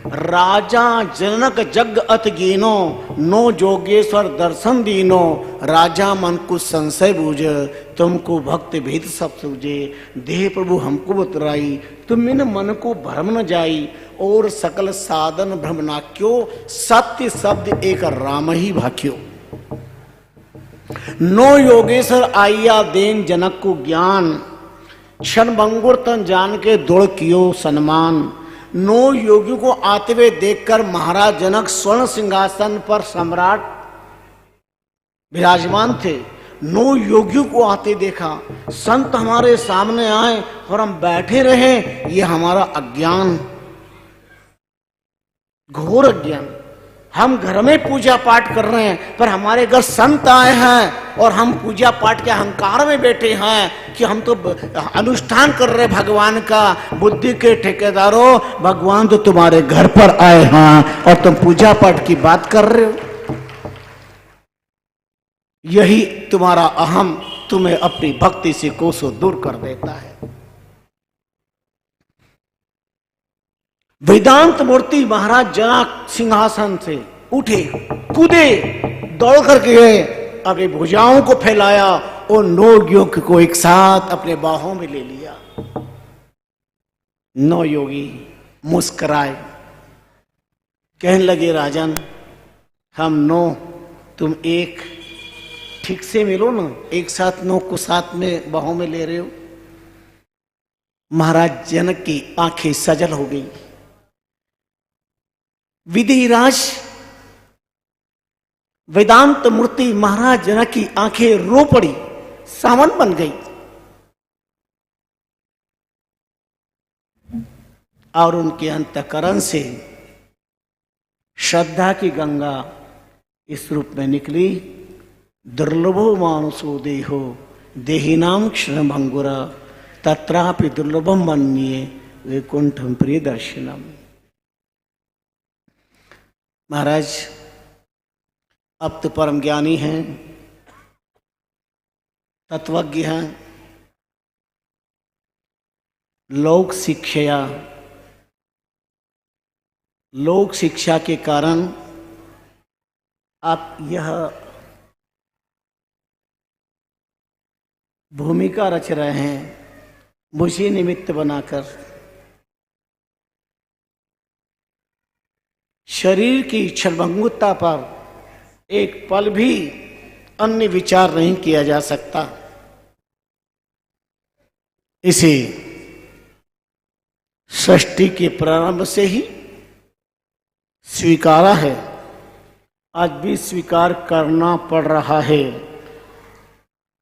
राजा जनक जग अत गिनो, नो जोगेश्वर दर्शन दीनो। राजा मन को संशय बूझ, तुमको भक्त भेद सब सूझे। देह प्रभु हमको बतराई, तुम इन मन को भ्रम न जाई। और सकल साधन भ्रम ना क्यों, सत्य शब्द एक राम ही भाक्यो। नो योगेश्वर आइया देन जनक को ज्ञान, क्षण भंगुर तन जान के दौड़ कियो सन्मान। नो योगी को आते हुए देखकर महाराज जनक स्वर्ण सिंहासन पर सम्राट विराजमान थे। नो योगियों को आते देखा, संत हमारे सामने आए और हम बैठे रहे, ये हमारा अज्ञान, घोर अज्ञान। हम घर में पूजा पाठ कर रहे हैं, पर हमारे घर संत आए हैं और हम पूजा पाठ के अहंकार में बैठे हैं कि हम तो अनुष्ठान कर रहे भगवान का। बुद्धि के ठेकेदारों, भगवान तो तुम्हारे घर पर आए हैं और तुम पूजा पाठ की बात कर रहे हो। यही तुम्हारा अहम तुम्हें अपनी भक्ति से कोसों दूर कर देता है। वेदांत मूर्ति महाराज जनक सिंहासन से उठे, कूदे, दौड़ करके गए, अपनी भुजाओं को फैलाया और 9 योगी को एक साथ अपने बाहों में ले लिया। 9 योगी मुस्कुराए, कहने लगे राजन, हम 9 तुम 1, ठीक से मिलो ना, एक साथ 9 को साथ में बाहों में ले रहे हो। महाराज जनक की आंखें सजल हो गई। विधिराज वेदांत मूर्ति महाराज जनक की आंखें रो पड़ी, सावन बन गई। और उनके अंतःकरण से श्रद्धा की गंगा इस रूप में निकली। दुर्लभो मानुषो देहो, देहिनाम क्षण भंगुरा, तत्रापि दुर्लभम मन्ये वैकुंठम प्रिय दर्शनम। महाराज अब तो परम ज्ञानी हैं, तत्वज्ञ हैं। लोक शिक्षा के कारण आप यह भूमिका रच रहे हैं, मुझे निमित्त बनाकर। शरीर की क्षणभंगुरता पर एक पल भी अन्य विचार नहीं किया जा सकता। इसे सृष्टि के प्रारंभ से ही स्वीकारा है, आज भी स्वीकार करना पड़ रहा है।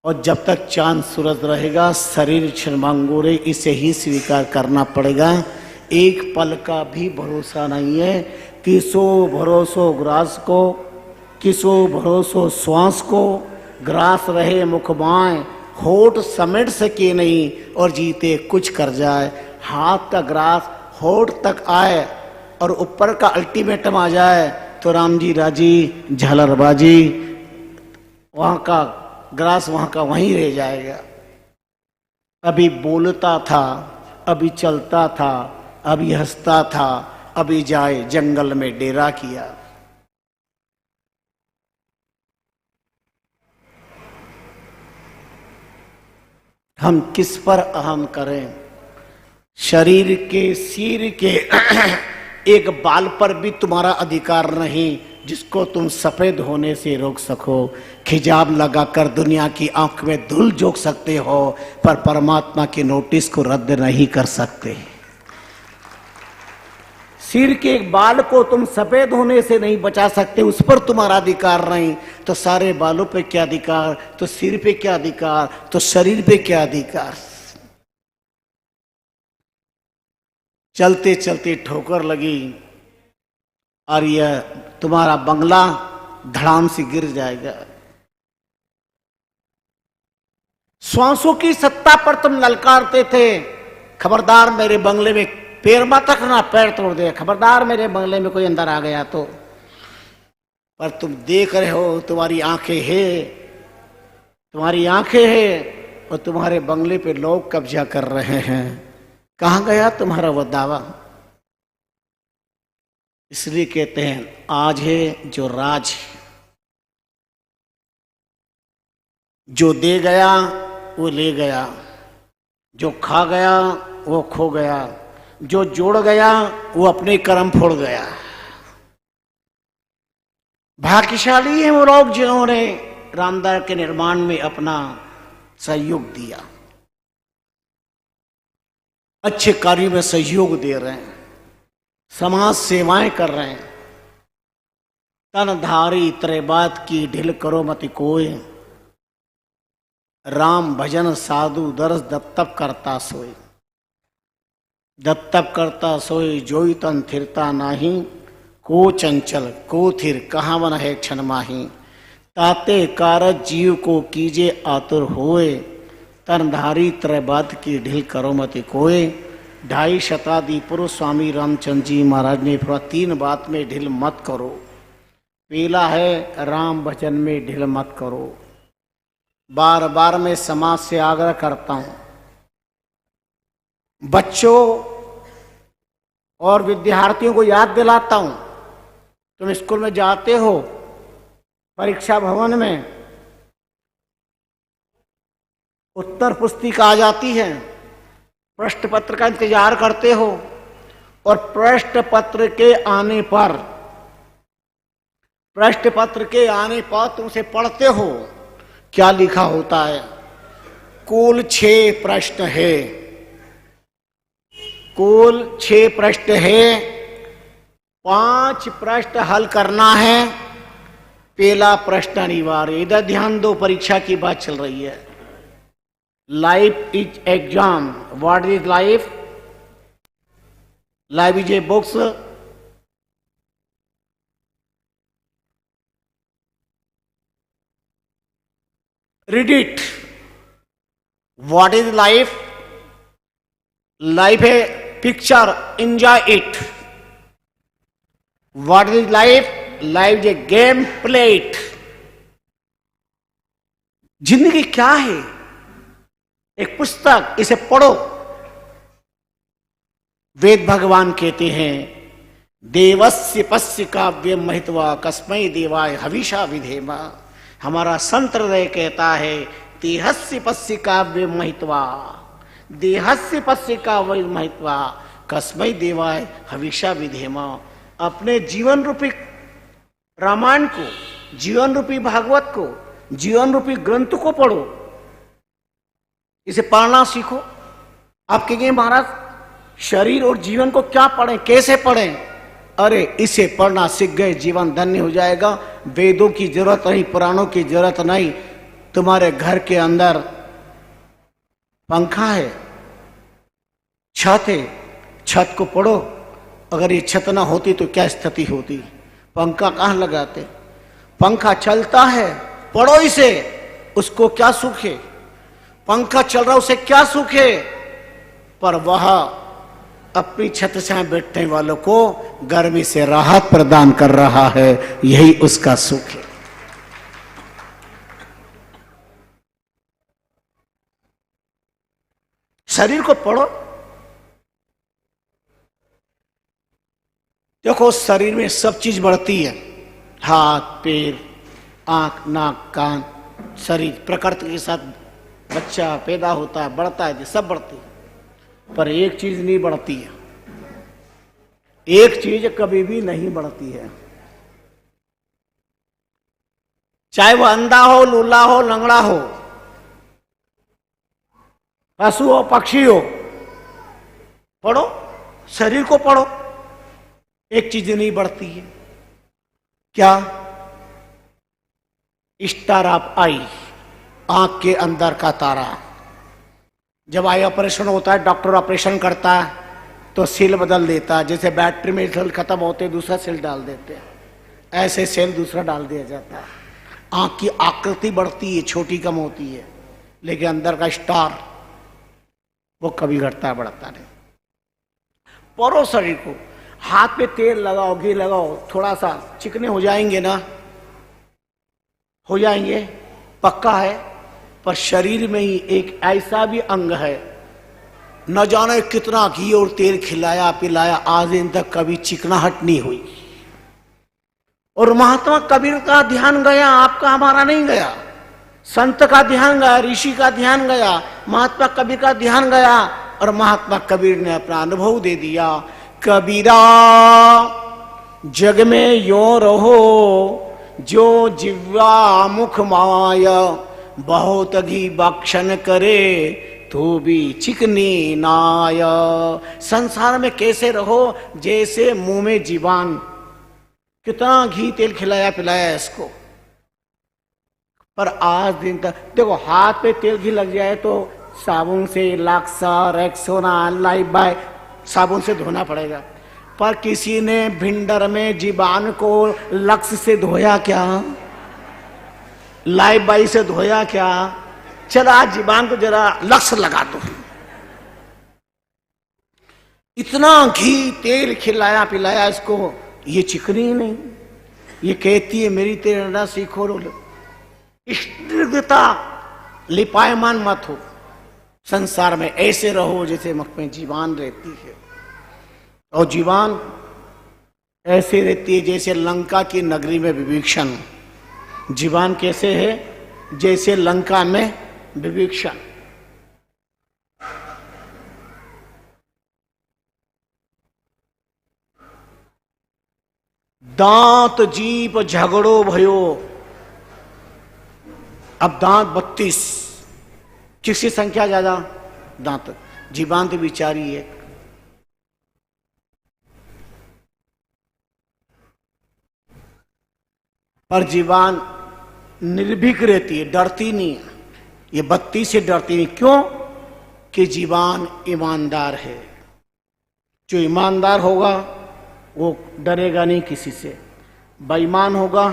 और जब तक चांद सूरज रहेगा, शरीर क्षणभंगुर है, इसे ही स्वीकार करना पड़ेगा। एक पल का भी भरोसा नहीं है। किसो भरोसो ग्रास को, किसो भरोसो श्वास को। ग्रास रहे मुख बाएं, होठ समेट सके नहीं, और जीते कुछ कर जाए। हाथ का ग्रास होठ तक आए और ऊपर का अल्टीमेटम आ जाए तो राम जी राजी, झालरबाजी, वहाँ का ग्रास वहाँ का वहीं रह जाएगा। अभी बोलता था, अभी चलता था, अभी हंसता था, अभी जाए जंगल में डेरा किया। हम किस पर अहम करें? शरीर के, सिर के एक बाल पर भी तुम्हारा अधिकार नहीं जिसको तुम सफेद होने से रोक सको। खिजाब लगाकर दुनिया की आंख में धूल झोंक सकते हो, पर परमात्मा के नोटिस को रद्द नहीं कर सकते। सिर के एक बाल को तुम सफेद होने से नहीं बचा सकते, उस पर तुम्हारा अधिकार नहीं, तो सारे बालों पे क्या अधिकार, तो सिर पे क्या अधिकार, तो शरीर पे क्या अधिकार। चलते चलते ठोकर लगी और यह तुम्हारा बंगला धड़ाम से गिर जाएगा। श्वासों की सत्ता पर तुम ललकारते थे, खबरदार मेरे बंगले में पैर मत रखना, पैर तोड़ दे, खबरदार मेरे बंगले में कोई अंदर आ गया तो। पर तुम देख रहे हो, तुम्हारी आंखें हैं और तुम्हारे बंगले पे लोग कब्जा कर रहे हैं। कहां गया तुम्हारा वो दावा? इसलिए कहते हैं आज है जो राज है, जो दे गया वो ले गया, जो खा गया वो खो गया, जो जोड़ गया वो अपने कर्म फोड़ गया। भाग्यशाली हैं वो लोग जिन्होंने रामदार के निर्माण में अपना सहयोग दिया, अच्छे कार्यों में सहयोग दे रहे हैं, समाज सेवाएं कर रहे हैं। तन धारी त्रैबात की ढिल करो मति कोय, राम भजन साधु दरस दत्तप करता सोए। दत्तप करता सोए जोई तन थिरता नाही, को चंचल को थिर कहाँ वन है क्षण माही। ताते कारज जीव को कीजे आतुर होए, तनधारी त्रैबात की ढिल करो मति कोय। 2.5 शताब्दी पूर्व स्वामी रामचंद्र जी महाराज ने फरमाया 3 बात में ढिल मत करो। पहला है राम भजन में ढिल मत करो। बार बार मैं समाज से आग्रह करता हूं, बच्चों और विद्यार्थियों को याद दिलाता हूं, तुम स्कूल में जाते हो, परीक्षा भवन में उत्तर पुस्तिका आ जाती है, प्रश्न पत्र का इंतजार करते हो और प्रश्न पत्र के आने पर तुम उसे पढ़ते हो, क्या लिखा होता है? कुल 6 प्रश्न है, कुल 6 प्रश्न है, 5 प्रश्न हल करना है, पहला प्रश्न अनिवार्य। इधर ध्यान दो, परीक्षा की बात चल रही है। Life is exam. What is life? Life is a books, read it. What is life? Life है picture, enjoy it. What is life? Life is a game, play it. जिंदगी क्या है? एक पुस्तक, इसे पढ़ो। वेद भगवान कहते हैं देवस्य पस्य काव्य महित्वा कस्मै देवाय हविषा विधेमा। हमारा संत हृदय कहता है देहस्य पस्य काव्य महित्वा, देहस्य पस्य काव्य महित्वा कस्मै देवाय हविषा विधेमा। अपने जीवन रूपी रामायण को, जीवन रूपी भागवत को, जीवन रूपी ग्रंथ को पढ़ो, इसे पढ़ना सीखो। आप कहेंगे महाराज शरीर और जीवन को क्या पढ़ें, कैसे पढ़ें? अरे इसे पढ़ना सीख गए, जीवन धन्य हो जाएगा। वेदों की जरूरत नहीं, पुराणों की जरूरत नहीं। तुम्हारे घर के अंदर पंखा है, छत है, छत को पढ़ो। अगर ये छत ना होती तो क्या स्थिति होती? पंखा कहाँ लगाते? पंखा चलता है, पढ़ो इसे, उसको क्या सुख है? पंखा चल रहा उसे क्या सुख है? पर वह अपनी छत से बैठने वालों को गर्मी से राहत प्रदान कर रहा है, यही उसका सुख है। शरीर को पढ़ो। देखो शरीर में सब चीज बढ़ती है, हाथ पैर आंख नाक कान, शरीर प्रकृति के साथ बच्चा पैदा होता है, बढ़ता है, सब बढ़ती है। पर एक चीज नहीं बढ़ती है, एक चीज कभी भी नहीं बढ़ती है, चाहे वो अंधा हो, लूला हो, लंगड़ा हो, पशु हो, पक्षी हो। पढ़ो, शरीर को पढ़ो। एक चीज नहीं बढ़ती है, क्या? स्टार ऑफ आई, आंख के अंदर का तारा। जब आई ऑपरेशन होता है, डॉक्टर ऑपरेशन करता है तो सेल बदल देता है। जैसे बैटरी में सेल खत्म होते दूसरा सेल डाल देते हैं, ऐसे सेल दूसरा डाल दिया जाता है। आंख की आकृति बढ़ती है, छोटी कम होती है, लेकिन अंदर का स्टार वो कभी घटता बढ़ता नहीं। पढ़ो शरीर को। हाथ पे तेल लगाओ, घी लगाओ, थोड़ा सा चिकने हो जाएंगे ना, हो जाएंगे, पक्का है। पर शरीर में ही एक ऐसा भी अंग है न जाने कितना घी और तेल खिलाया पिलाया, आज दिन तक कभी चिकनाहट नहीं हुई। और महात्मा कबीर का ध्यान गया, आपका हमारा नहीं गया। संत का ध्यान गया, ऋषि का ध्यान गया, महात्मा कबीर का ध्यान गया, और महात्मा कबीर ने अपना अनुभव दे दिया। कबीरा जग में यो रहो, जो जिव्वा मुख माया, बहुत घी भक्षण करे तो भी चिकनी नाय। संसार में कैसे रहो, जैसे मुंह में जीवान, कितना घी तेल खिलाया पिलाया इसको, पर आज दिन तक देखो, हाथ पे तेल घी लग जाए तो साबुन से लाक्सा रेक्सोना लाइफ बॉय साबुन से धोना पड़ेगा, पर किसी ने भिंडर में जीवान को लक्स से धोया क्या, लाइफ बॉय से धोया क्या? चला जीवान को जरा लक्स लगा दो। इतना घी तेल खिलाया पिलाया इसको, ये चिकनी नहीं। ये कहती है मेरी तेरा सीखो, स्निग्धता लिपायमान मत हो, संसार में ऐसे रहो जैसे मुख में जीवान रहती है। और जीवान ऐसे रहती है जैसे लंका की नगरी में विभीषण। जीवान कैसे है? जैसे लंका में विभीषण। दांत जीप झगड़ो भयो, अब दांत 32, किसकी संख्या ज्यादा? दांत। जीवान तो बिचारी है। पर जीवान निर्भीक रहती है, डरती नहीं है। ये 32 से डरती नहीं। क्यों? कि जीवान ईमानदार है। जो ईमानदार होगा वो डरेगा नहीं किसी से। बेईमान होगा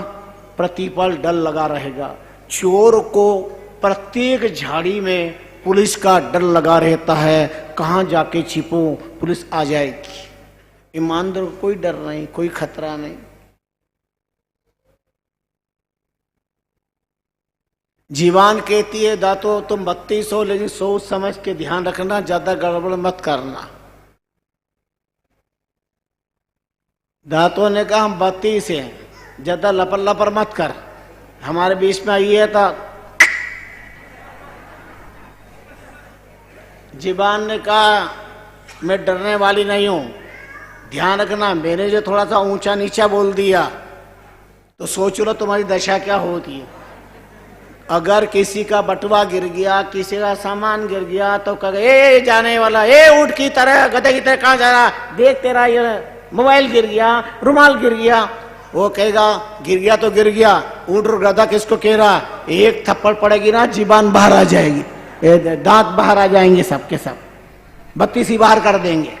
प्रतिपल डर लगा रहेगा। चोर को प्रत्येक झाड़ी में पुलिस का डर लगा रहता है, कहां जाके छिपो पुलिस आ जाएगी। ईमानदार को कोई डर नहीं, कोई खतरा नहीं। जीवान कहती है दातो तुम 32 हो, लेकिन सोच समझ के ध्यान रखना, ज्यादा गड़बड़ मत करना। दातों ने कहा हम 32 हैं, ज्यादा लपर लपर मत कर, हमारे बीच में आई है। तो जीवान ने कहा मैं डरने वाली नहीं हूं, ध्यान रखना, मैंने जो थोड़ा सा ऊंचा नीचा बोल दिया तो सोच लो तुम्हारी दशा क्या होती है। अगर किसी का बटुआ गिर गया, किसी का सामान गिर गया तो कहे ए जाने वाला, ए ऊंट की तरह गधे की तरह कहां जा रहा, देख तेरा ये मोबाइल गिर गया, रुमाल गिर गया। वो कहेगा गिर गया तो गिर गया, ऊंट और गधा किसको कह रहा? एक थप्पड़ पड़ेगी ना, जीवान बाहर आ जाएगी, दांत बाहर आ जाएंगे, सबके सब 32 ही बाहर कर देंगे।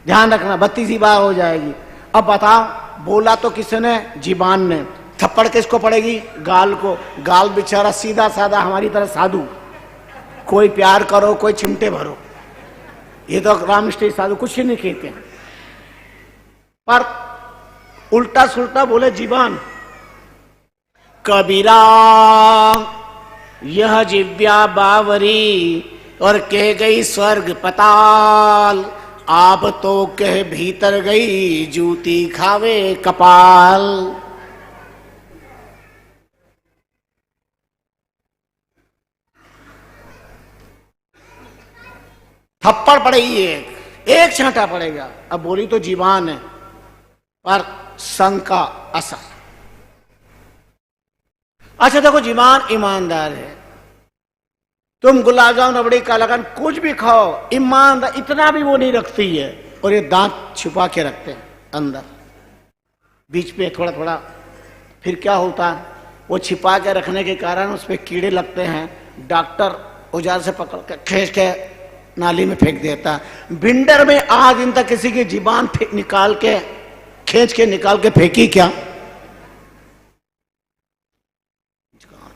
ध्यान रखना, 32 ही बाहर हो जाएगी। अब बताओ, बोला तो किसने? जीवान ने। थप्पड़ किसको पड़ेगी? गाल को। गाल बेचारा सीधा साधा हमारी तरह साधु, कोई प्यार करो कोई चिमटे भरो, ये तो रामनिष्ठ साधु कुछ ही नहीं कहते हैं। पर उल्टा सुल्टा बोले जीवान। कबीरा यह जिव्या बावरी, और कह गई स्वर्ग पताल, आप तो कह भीतर गई जूती खावे कपाल। थप्पड़ पड़ेगी, एक छांटा पड़ेगा। अब बोली तो जीवान है, पर संग का असर। अच्छा देखो, जीवान ईमानदार है। तुम गुलाब जामुन रबड़ी कालाकंद कुछ भी खाओ, ईमानदार इतना भी वो नहीं रखती है। और ये दांत छुपा के रखते हैं अंदर, बीच पे थोड़ा थोड़ा। फिर क्या होता है, वो छिपा के रखने के कारण उस पर कीड़े लगते हैं। डॉक्टर औजार से पकड़ के खींच के नाली में फेंक देता। भिंडर में आज दिन तक किसी की जीवान निकाल के खींच के निकाल के फेंकी क्या?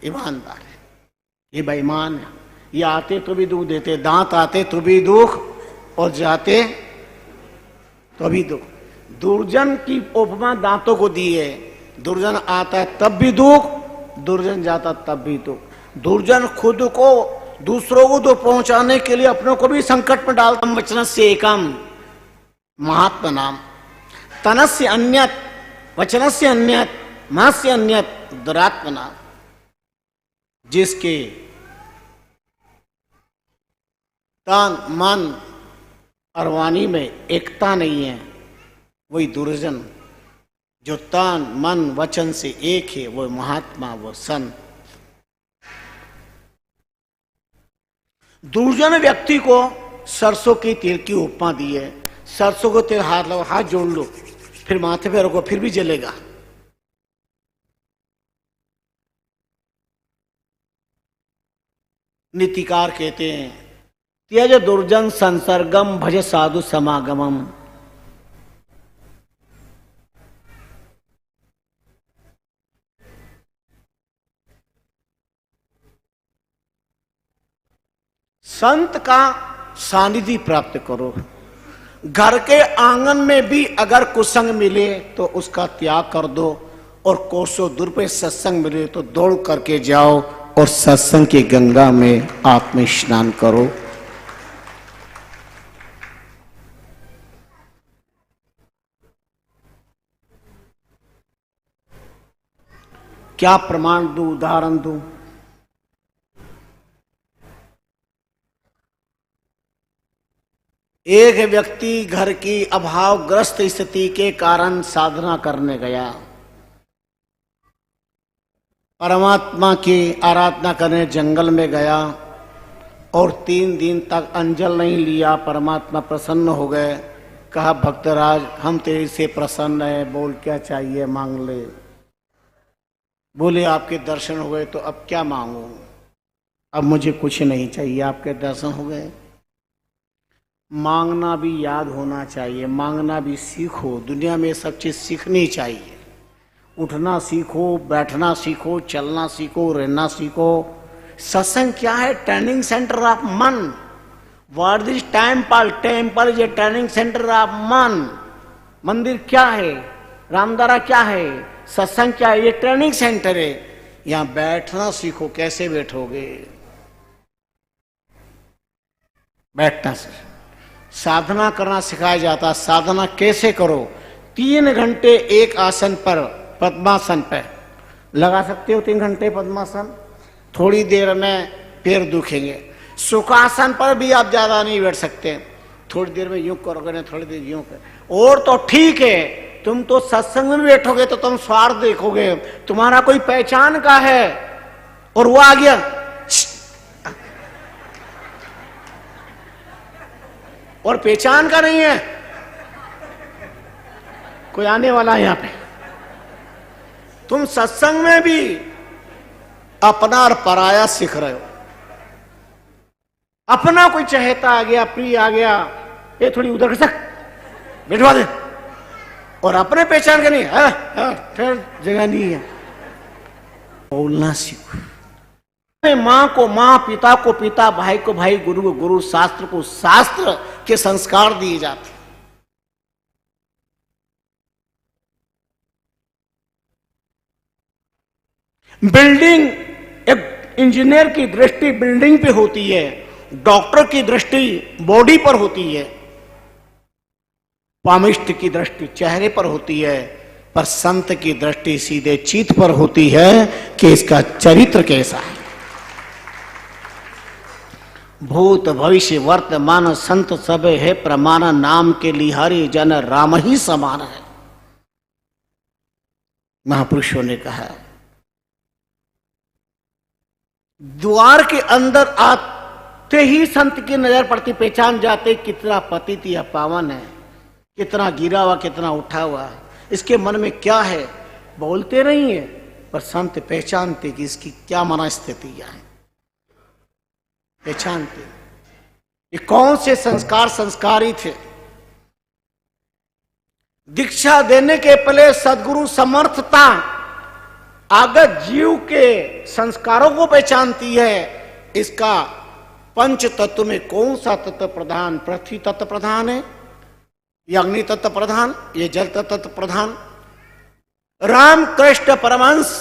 ईमानदार है, ये बेईमान है। ये आते तो भी दुख देते, दांत आते तो भी दुख और जाते तो भी दुख। दुर्जन की उपमा दांतों को दी है। दुर्जन आता है तब भी दुख, दुर्जन जाता तब भी दुख। दुर्जन खुद को दूसरों को तो पहुंचाने के लिए अपनों को भी संकट में डालता। वचन से एकम महात्मा नाम तनस्य अन्यत वचन से अन्यत मास्य अन्यत दुरात्मा नाम। जिसके तन मन और वाणी में एकता नहीं है वही दुर्जन। जो तन मन वचन से एक है वो महात्मा, वो संत। दुर्जन व्यक्ति को सरसों की तेल की उपमा दी है। सरसों को तेल हाथ लगाओ, हाथ जोड़ लो, फिर माथे पे रखो, फिर भी जलेगा। नीतिकार कहते हैं त्यज दुर्जन संसर्गम भज साधु समागमम। संत का सानिध्य प्राप्त करो। घर के आंगन में भी अगर कुसंग मिले तो उसका त्याग कर दो, और कोसों दूर पे सत्संग मिले तो दौड़ करके जाओ और सत्संग की गंगा में आत्म स्नान करो। क्या प्रमाण दूं, उदाहरण दूं? एक व्यक्ति घर की अभावग्रस्त स्थिति के कारण साधना करने गया, परमात्मा की आराधना करने जंगल में गया और 3 दिन तक अंजल नहीं लिया। परमात्मा प्रसन्न हो गए। कहा भक्तराज हम तेरे से प्रसन्न है, बोल क्या चाहिए मांग ले। बोले आपके दर्शन हो गए तो अब क्या मांगू, अब मुझे कुछ नहीं चाहिए, आपके दर्शन हो गए। मांगना भी याद होना चाहिए, मांगना भी सीखो। दुनिया में सब चीज सीखनी चाहिए। उठना सीखो, बैठना सीखो, चलना सीखो, रहना सीखो। सत्संग क्या है? ट्रेनिंग सेंटर ऑफ मन। What is temple? Temple is a training centre of मन। मंदिर क्या है? रामदारा क्या है? सत्संग क्या है? ये ट्रेनिंग सेंटर है। यहां बैठना सीखो। कैसे बैठोगे? बैठना सीखो। साधना करना सिखाया जाता। साधना कैसे करो? 3 घंटे एक आसन पर, पद्मासन पर लगा सकते हो। 3 घंटे पद्मासन, थोड़ी देर में पैर दुखेंगे। सुखासन पर भी आप ज्यादा नहीं बैठ सकते, थोड़ी देर में यूं करोगे ना, थोड़ी देर यूं कर। और तो ठीक है, तुम तो सत्संग में बैठोगे तो तुम स्वार्थ देखोगे। तुम्हारा कोई पहचान का है और वो आ गया और पहचान का नहीं है, कोई आने वाला है यहां पे। तुम सत्संग में भी अपना और पराया सीख रहे हो। अपना कोई चहेता आ गया, प्रिय आ गया, ये थोड़ी उधर सक बैठवा दे, और अपने पहचान का नहीं है, फिर जगह नहीं है। बोलना सीखो। मां को मां, पिता को पिता, भाई को भाई, गुरु को गुरु, शास्त्र को शास्त्र के संस्कार दिए जाते। बिल्डिंग, एक इंजीनियर की दृष्टि बिल्डिंग पे होती है, डॉक्टर की दृष्टि बॉडी पर होती है, पामिष्ट की दृष्टि चेहरे पर होती है, पर संत की दृष्टि सीधे चित्त पर होती है कि इसका चरित्र कैसा है। भूत भविष्य वर्तमान संत सब है प्रमाण, नाम के लिहारी जन राम ही समान है। महापुरुषों ने कहा। द्वार के अंदर आते ही संत की नजर पड़ती, पहचान जाते कितना पतित या पावन है, कितना गिरा हुआ, कितना उठा हुआ, इसके मन में क्या है। बोलते नहीं है पर संत पहचानते कि इसकी क्या मनस्थितियां हैं, पहचानते। ये कौन से संस्कार संस्कारी थे। दीक्षा देने के पहले सदगुरु समर्थता आगत जीव के संस्कारों को पहचानती है। इसका पंच तत्व में कौन सा तत्व प्रधान? पृथ्वी तत्व प्रधान है, ये अग्नि तत्व प्रधान, ये जल तत्व प्रधान। रामकृष्ण परमहंस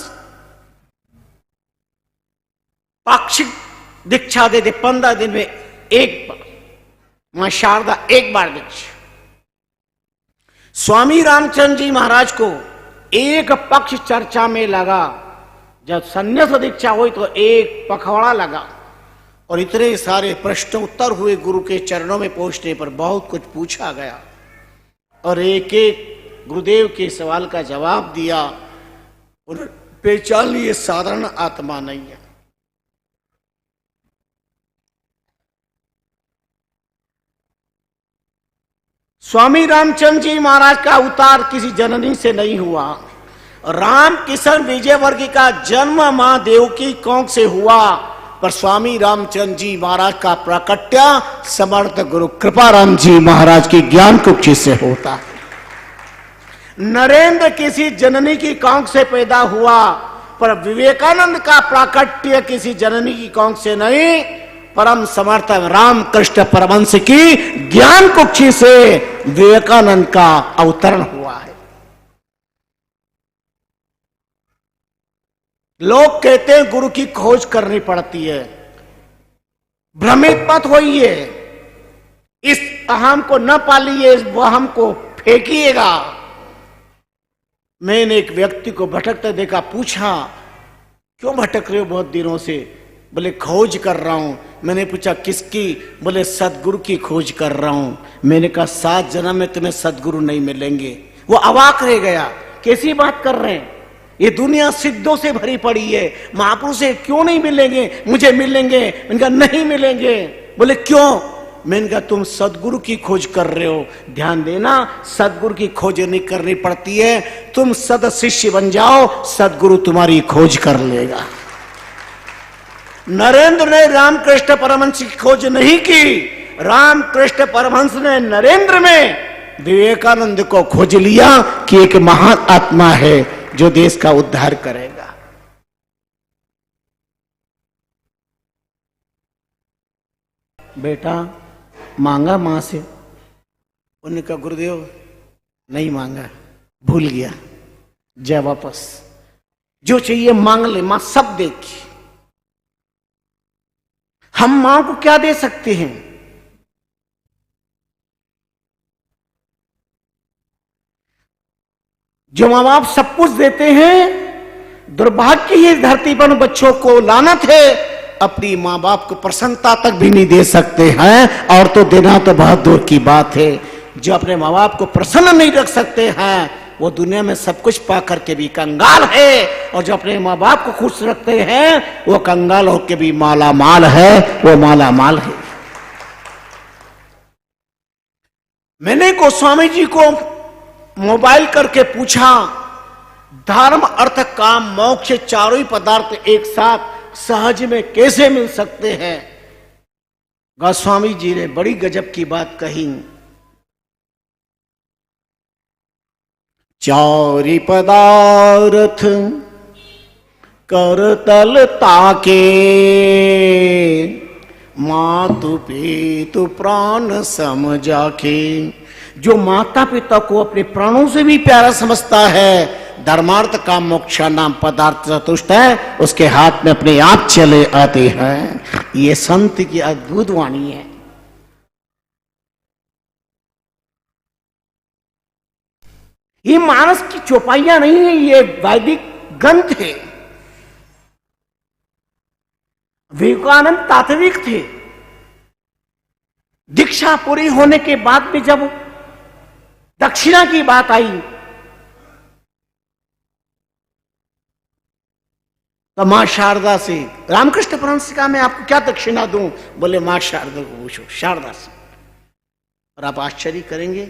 पाक्षिक दीक्षा दे दे 15 दिन में एक बार, मां शारदा एक बार दीक्षा। स्वामी रामचंद्र जी महाराज को एक पक्ष चर्चा में लगा, जब संन्यास दीक्षा हुई तो एक पखवाड़ा लगा और इतने सारे प्रश्न उत्तर हुए। गुरु के चरणों में पहुंचने पर बहुत कुछ पूछा गया और एक एक गुरुदेव के सवाल का जवाब दिया और पहचान लिए साधारण आत्मा नहीं है। स्वामी रामचंद्र जी महाराज का अवतार किसी जननी से नहीं हुआ। रामकिशन विजयवर्गीय का जन्म मां देवकी कोख से हुआ, पर स्वामी रामचंद्र जी महाराज का प्राकट्य समर्थ गुरु कृपाराम जी महाराज की ज्ञान कुक्षी से होता है। नरेंद्र किसी जननी की कोख से पैदा हुआ, पर विवेकानंद का प्राकट्य किसी जननी की कोख से नहीं, परम समर्थ रामकृष्ण परमहंस की ज्ञान कुक्षी से विवेकानंद का अवतरण हुआ है। लोग कहते हैं गुरु की खोज करनी पड़ती है। भ्रमित मत होइए, इस अहम को न पालिए, इस वहम को फेंकिएगा। मैंने एक व्यक्ति को भटकते देखा, पूछा क्यों भटक रहे हो बहुत दिनों से? बोले खोज कर रहा हूं। मैंने पूछा किसकी? बोले सदगुरु की खोज कर रहा हूं। मैंने कहा 7 जन्म में तुम्हें सदगुरु नहीं मिलेंगे। वो अवाक रह गया, कैसी बात कर रहे हैं? ये दुनिया सिद्धों से भरी पड़ी है, महापुरुष से क्यों नहीं मिलेंगे? मुझे मिलेंगे। मैंने कहा नहीं मिलेंगे। बोले क्यों? मैंने कहा तुम सदगुरु की खोज कर रहे हो। ध्यान देना, सदगुरु की खोज नहीं करनी पड़ती है, तुम सद शिष्य बन जाओ, सदगुरु तुम्हारी खोज कर लेगा। नरेंद्र ने रामकृष्ण परमहंस की खोज नहीं की, रामकृष्ण परमहंस ने नरेंद्र में विवेकानंद को खोज लिया कि एक महान आत्मा है जो देश का उद्धार करेगा। बेटा मांगा मां से? उन्होंने कहा गुरुदेव नहीं मांगा, भूल गया, जा वापस, जो चाहिए मांग ले, मां सब देगी। हम मां को क्या दे सकते हैं? जो मां बाप सब कुछ देते हैं, दुर्भाग्य ही धरती पर बच्चों को लानत है, अपनी मां बाप को प्रसन्नता तक भी नहीं दे सकते हैं, और तो देना तो बहुत दूर की बात है। जो अपने मां बाप को प्रसन्न नहीं रख सकते हैं, वो दुनिया में सब कुछ पा करके भी कंगाल है, और जो अपने मां बाप को खुश रखते हैं वो कंगाल होकर भी माला माल है, वो माला माल है। मैंने गोस्वामी जी को मोबाइल करके पूछा, धर्म अर्थ काम मोक्ष चारों ही पदार्थ एक साथ सहज में कैसे मिल सकते हैं? गोस्वामी जी ने बड़ी गजब की बात कही। चारि पदार्थ करतल ताके, मातु पितु प्राण सम जाके। जो माता पिता को अपने प्राणों से भी प्यारा समझता है, धर्मार्थ काम मोक्ष नाम पदार्थ चतुष्ट है, उसके हाथ में अपने आप चले आते हैं। ये संत की अद्भुत वाणी है। ये मानस की चौपाइयां नहीं है, ये वैदिक ग्रंथ है। विवेकानंद तात्विक थे। दीक्षा पूरी होने के बाद भी जब दक्षिणा की बात आई तो मां शारदा से, रामकृष्ण परमहंस से कहा मैं आपको क्या दक्षिणा दूं? बोले मां शारदा को पूछो, शारदा से। और आप आश्चर्य करेंगे,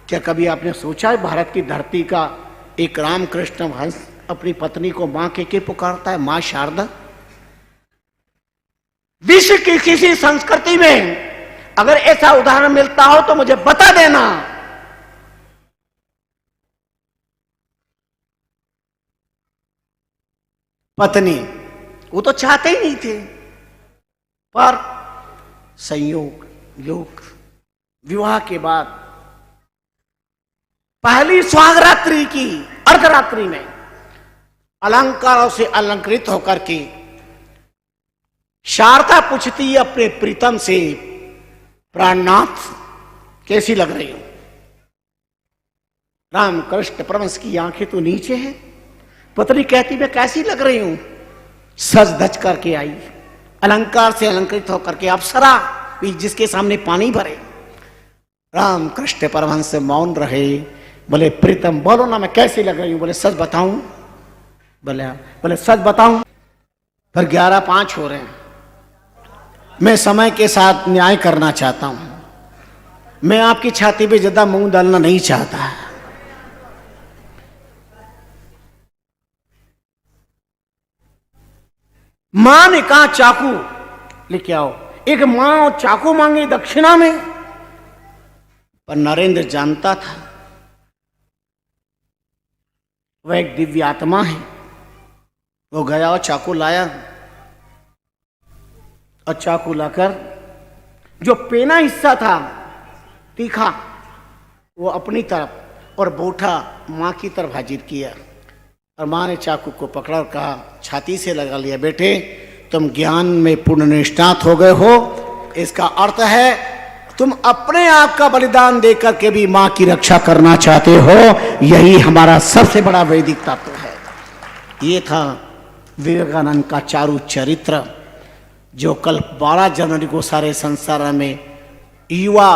क्या कभी आपने सोचा है भारत की धरती का एक रामकृष्ण हंस अपनी पत्नी को मां के पुकारता है, मां शारदा? विश्व की किसी संस्कृति में अगर ऐसा उदाहरण मिलता हो तो मुझे बता देना। पत्नी वो तो चाहते ही नहीं थे, पर संयोग योग विवाह के बाद पहली सुहागरात्रि की अर्धरात्रि में अलंकारों से अलंकृत होकर के शारदा पूछती अपने प्रीतम से, प्राणनाथ कैसी लग रही हूं? रामकृष्ण परमहंस की आंखें तो नीचे हैं। पत्नी कहती मैं कैसी लग रही हूं? सज धज करके आई, अलंकार से अलंकृत होकर के अप्सरा जिसके सामने पानी भरे। रामकृष्ण परमहंस मौन रहे। बोले प्रीतम बोलो ना, मैं कैसी लग रही हूं? बोले सच बताऊं? बोले सच बताऊं? फिर 11:05 हो रहे हैं। मैं समय के साथ न्याय करना चाहता हूं। मैं आपकी छाती पे ज्यादा मुंह डालना नहीं चाहता। मां ने कहा चाकू लेके आओ। एक मां और चाकू मांगे दक्षिणा में। पर नरेंद्र जानता था वह एक दिव्य आत्मा है। वो गया और चाकू लाया, और चाकू लाकर जो पेना हिस्सा था तीखा वो अपनी तरफ और बोठा मां की तरफ हाजिर किया। और मां ने चाकू को पकड़ा और कहा, छाती से लगा लिया, बेटे तुम ज्ञान में पूर्ण निष्णात हो गए हो। इसका अर्थ है तुम अपने आप का बलिदान देकर के भी मां की रक्षा करना चाहते हो। यही हमारा सबसे बड़ा वैदिक तत्व है। ये था विवेकानंद का चारु चरित्र, जो कल 12 जनवरी को सारे संसार में युवा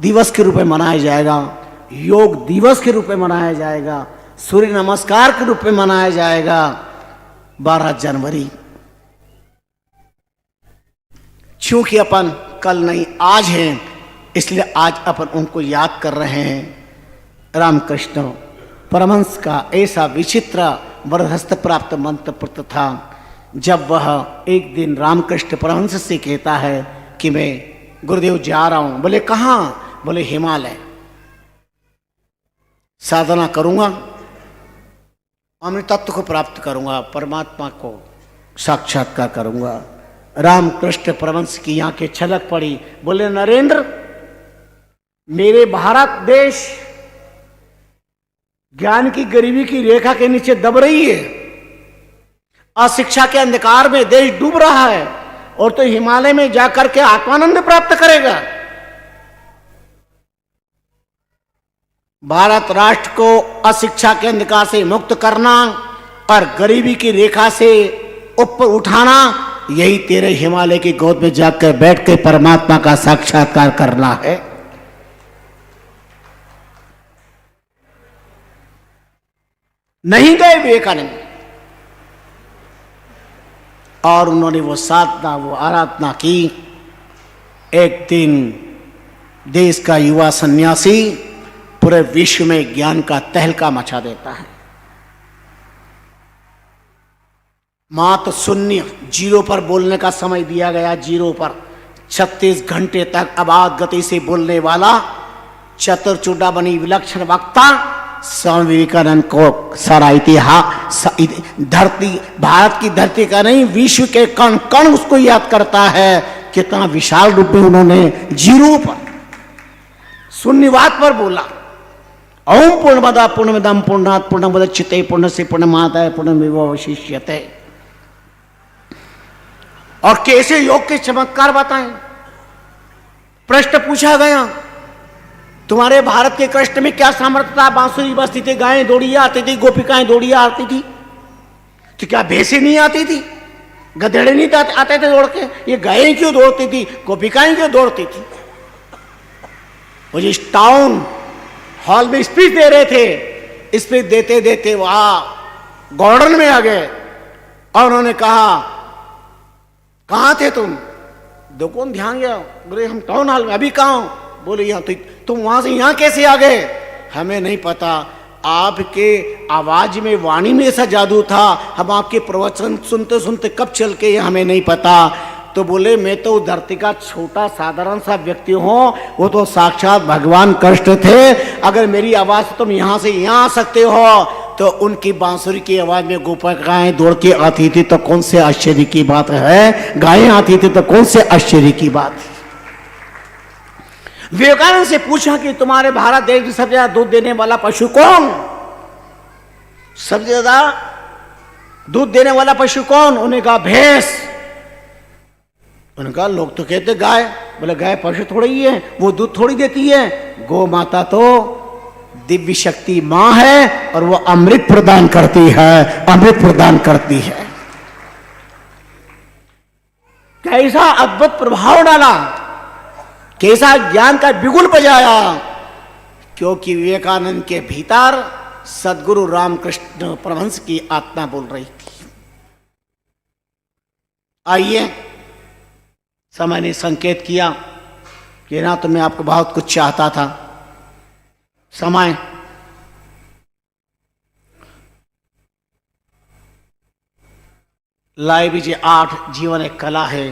दिवस के रूप में मनाया जाएगा, योग दिवस के रूप में मनाया जाएगा, सूर्य नमस्कार के रूप में मनाया जाएगा 12 जनवरी। क्योंकि अपन कल नहीं आज हैं, इसलिए आज अपन उनको याद कर रहे हैं। रामकृष्ण परमहंस का ऐसा विचित्र वरदहस्त प्राप्त मंत्र प्रत था। जब वह एक दिन रामकृष्ण परमहंस से कहता है कि मैं गुरुदेव जा रहा हूं। बोले कहां? बोले हिमालय। साधना करूंगा, अमृत तत्व को प्राप्त करूंगा, परमात्मा को साक्षात्कार करूंगा। रामकृष्ण परमहंस की आंखें छलक पड़ी। बोले नरेंद्र, मेरे भारत देश ज्ञान की गरीबी की रेखा के नीचे दब रही है। अशिक्षा के अंधकार में देश डूब रहा है, और तो हिमालय में जाकर के आत्मानंद प्राप्त करेगा। भारत राष्ट्र को अशिक्षा के अंधकार से मुक्त करना और गरीबी की रेखा से ऊपर उठाना, यही तेरे हिमालय की गोद में जाकर बैठ के परमात्मा का साक्षात्कार करना है। नहीं गए विवेकानंद, और उन्होंने वो साधना, वो आराधना की। एक दिन देश का युवा सन्यासी पूरे विश्व में ज्ञान का तहलका मचा देता है। मात्र शून्य, जीरो पर बोलने का समय दिया गया। जीरो पर 36 घंटे तक अबाध गति से बोलने वाला चतुर्चूड़ा बनी विलक्षण वक्ता स्वामी विवेकानंद को सारा इतिहास, धरती, भारत की धरती का नहीं, विश्व के कण कण उसको याद करता है। कितना विशाल रूप में उन्होंने जीरो पर, शून्यवाद पर बोला। ओम पूर्णमदा पूर्णमिदं पूर्णात् पूर्णमुदच्यते पूर्णस्य पूर्णमादाय पूर्णमेवावशिष्यते। और कैसे योग के चमत्कार बताएं। प्रश्न पूछा गया, तुम्हारे भारत के कृष्ण में क्या सामर्थ्य था? बांसुरी बजती थी, गायें दौड़ियां आती थी, गोपिकाएं दौड़ियां आती थी, तो क्या भैंसें नहीं आती थी? गधेड़े नहीं आते थे दौड़ के? ये गायें क्यों दौड़ती थी? गोपिकाएं क्यों दौड़ती थी? वो जिस टाउन हॉल में स्पीच दे रहे थे, स्पीच देते देते वहां गार्डन में आ गए, और उन्होंने कहा कहां थे तुम? दो कौन ध्यान गया? बोले हम टाउन हॉल में। अभी कहां? बोले यहां। तो तुम वहां से यहां कैसे आ गए? हमें नहीं पता, आपके आवाज में, वाणी में ऐसा जादू था, हम आपके प्रवचन सुनते सुनते कब चल के हमें नहीं पता। तो बोले मैं तो धरती का छोटा साधारण सा व्यक्ति हूं, वो तो साक्षात भगवान कृष्ण थे। अगर मेरी आवाज से तुम यहां से यहां आ सकते हो, तो उनकी बांसुरी की आवाज में गोपिकाएं दौड़ के आती थी, तो कौन से आश्चर्य की बात है? गायें आती थी तो कौन से आश्चर्य की बात है? विवेकानंद से पूछा कि तुम्हारे भारत देश में सबसे ज्यादा दूध देने वाला पशु कौन? सबसे ज्यादा दूध देने वाला पशु कौन? उन्हें कहा भैंस। उनका लोग तो कहते गाय, बोले गाय पशु थोड़ी ही है, वो दूध थोड़ी देती है। गौ माता तो दिव्य शक्ति मां है और वो अमृत प्रदान करती है, अमृत प्रदान करती है। कैसा अद्भुत प्रभाव डाला, कैसा ज्ञान का बिगुल बजाया, क्योंकि विवेकानंद के भीतर सदगुरु रामकृष्ण परमहंस की आत्मा बोल रही थी। आइए, समय ने संकेत किया कि ना तो मैं आपको बहुत कुछ चाहता था। समय लाए बीजे 8 जीवन एक कला है,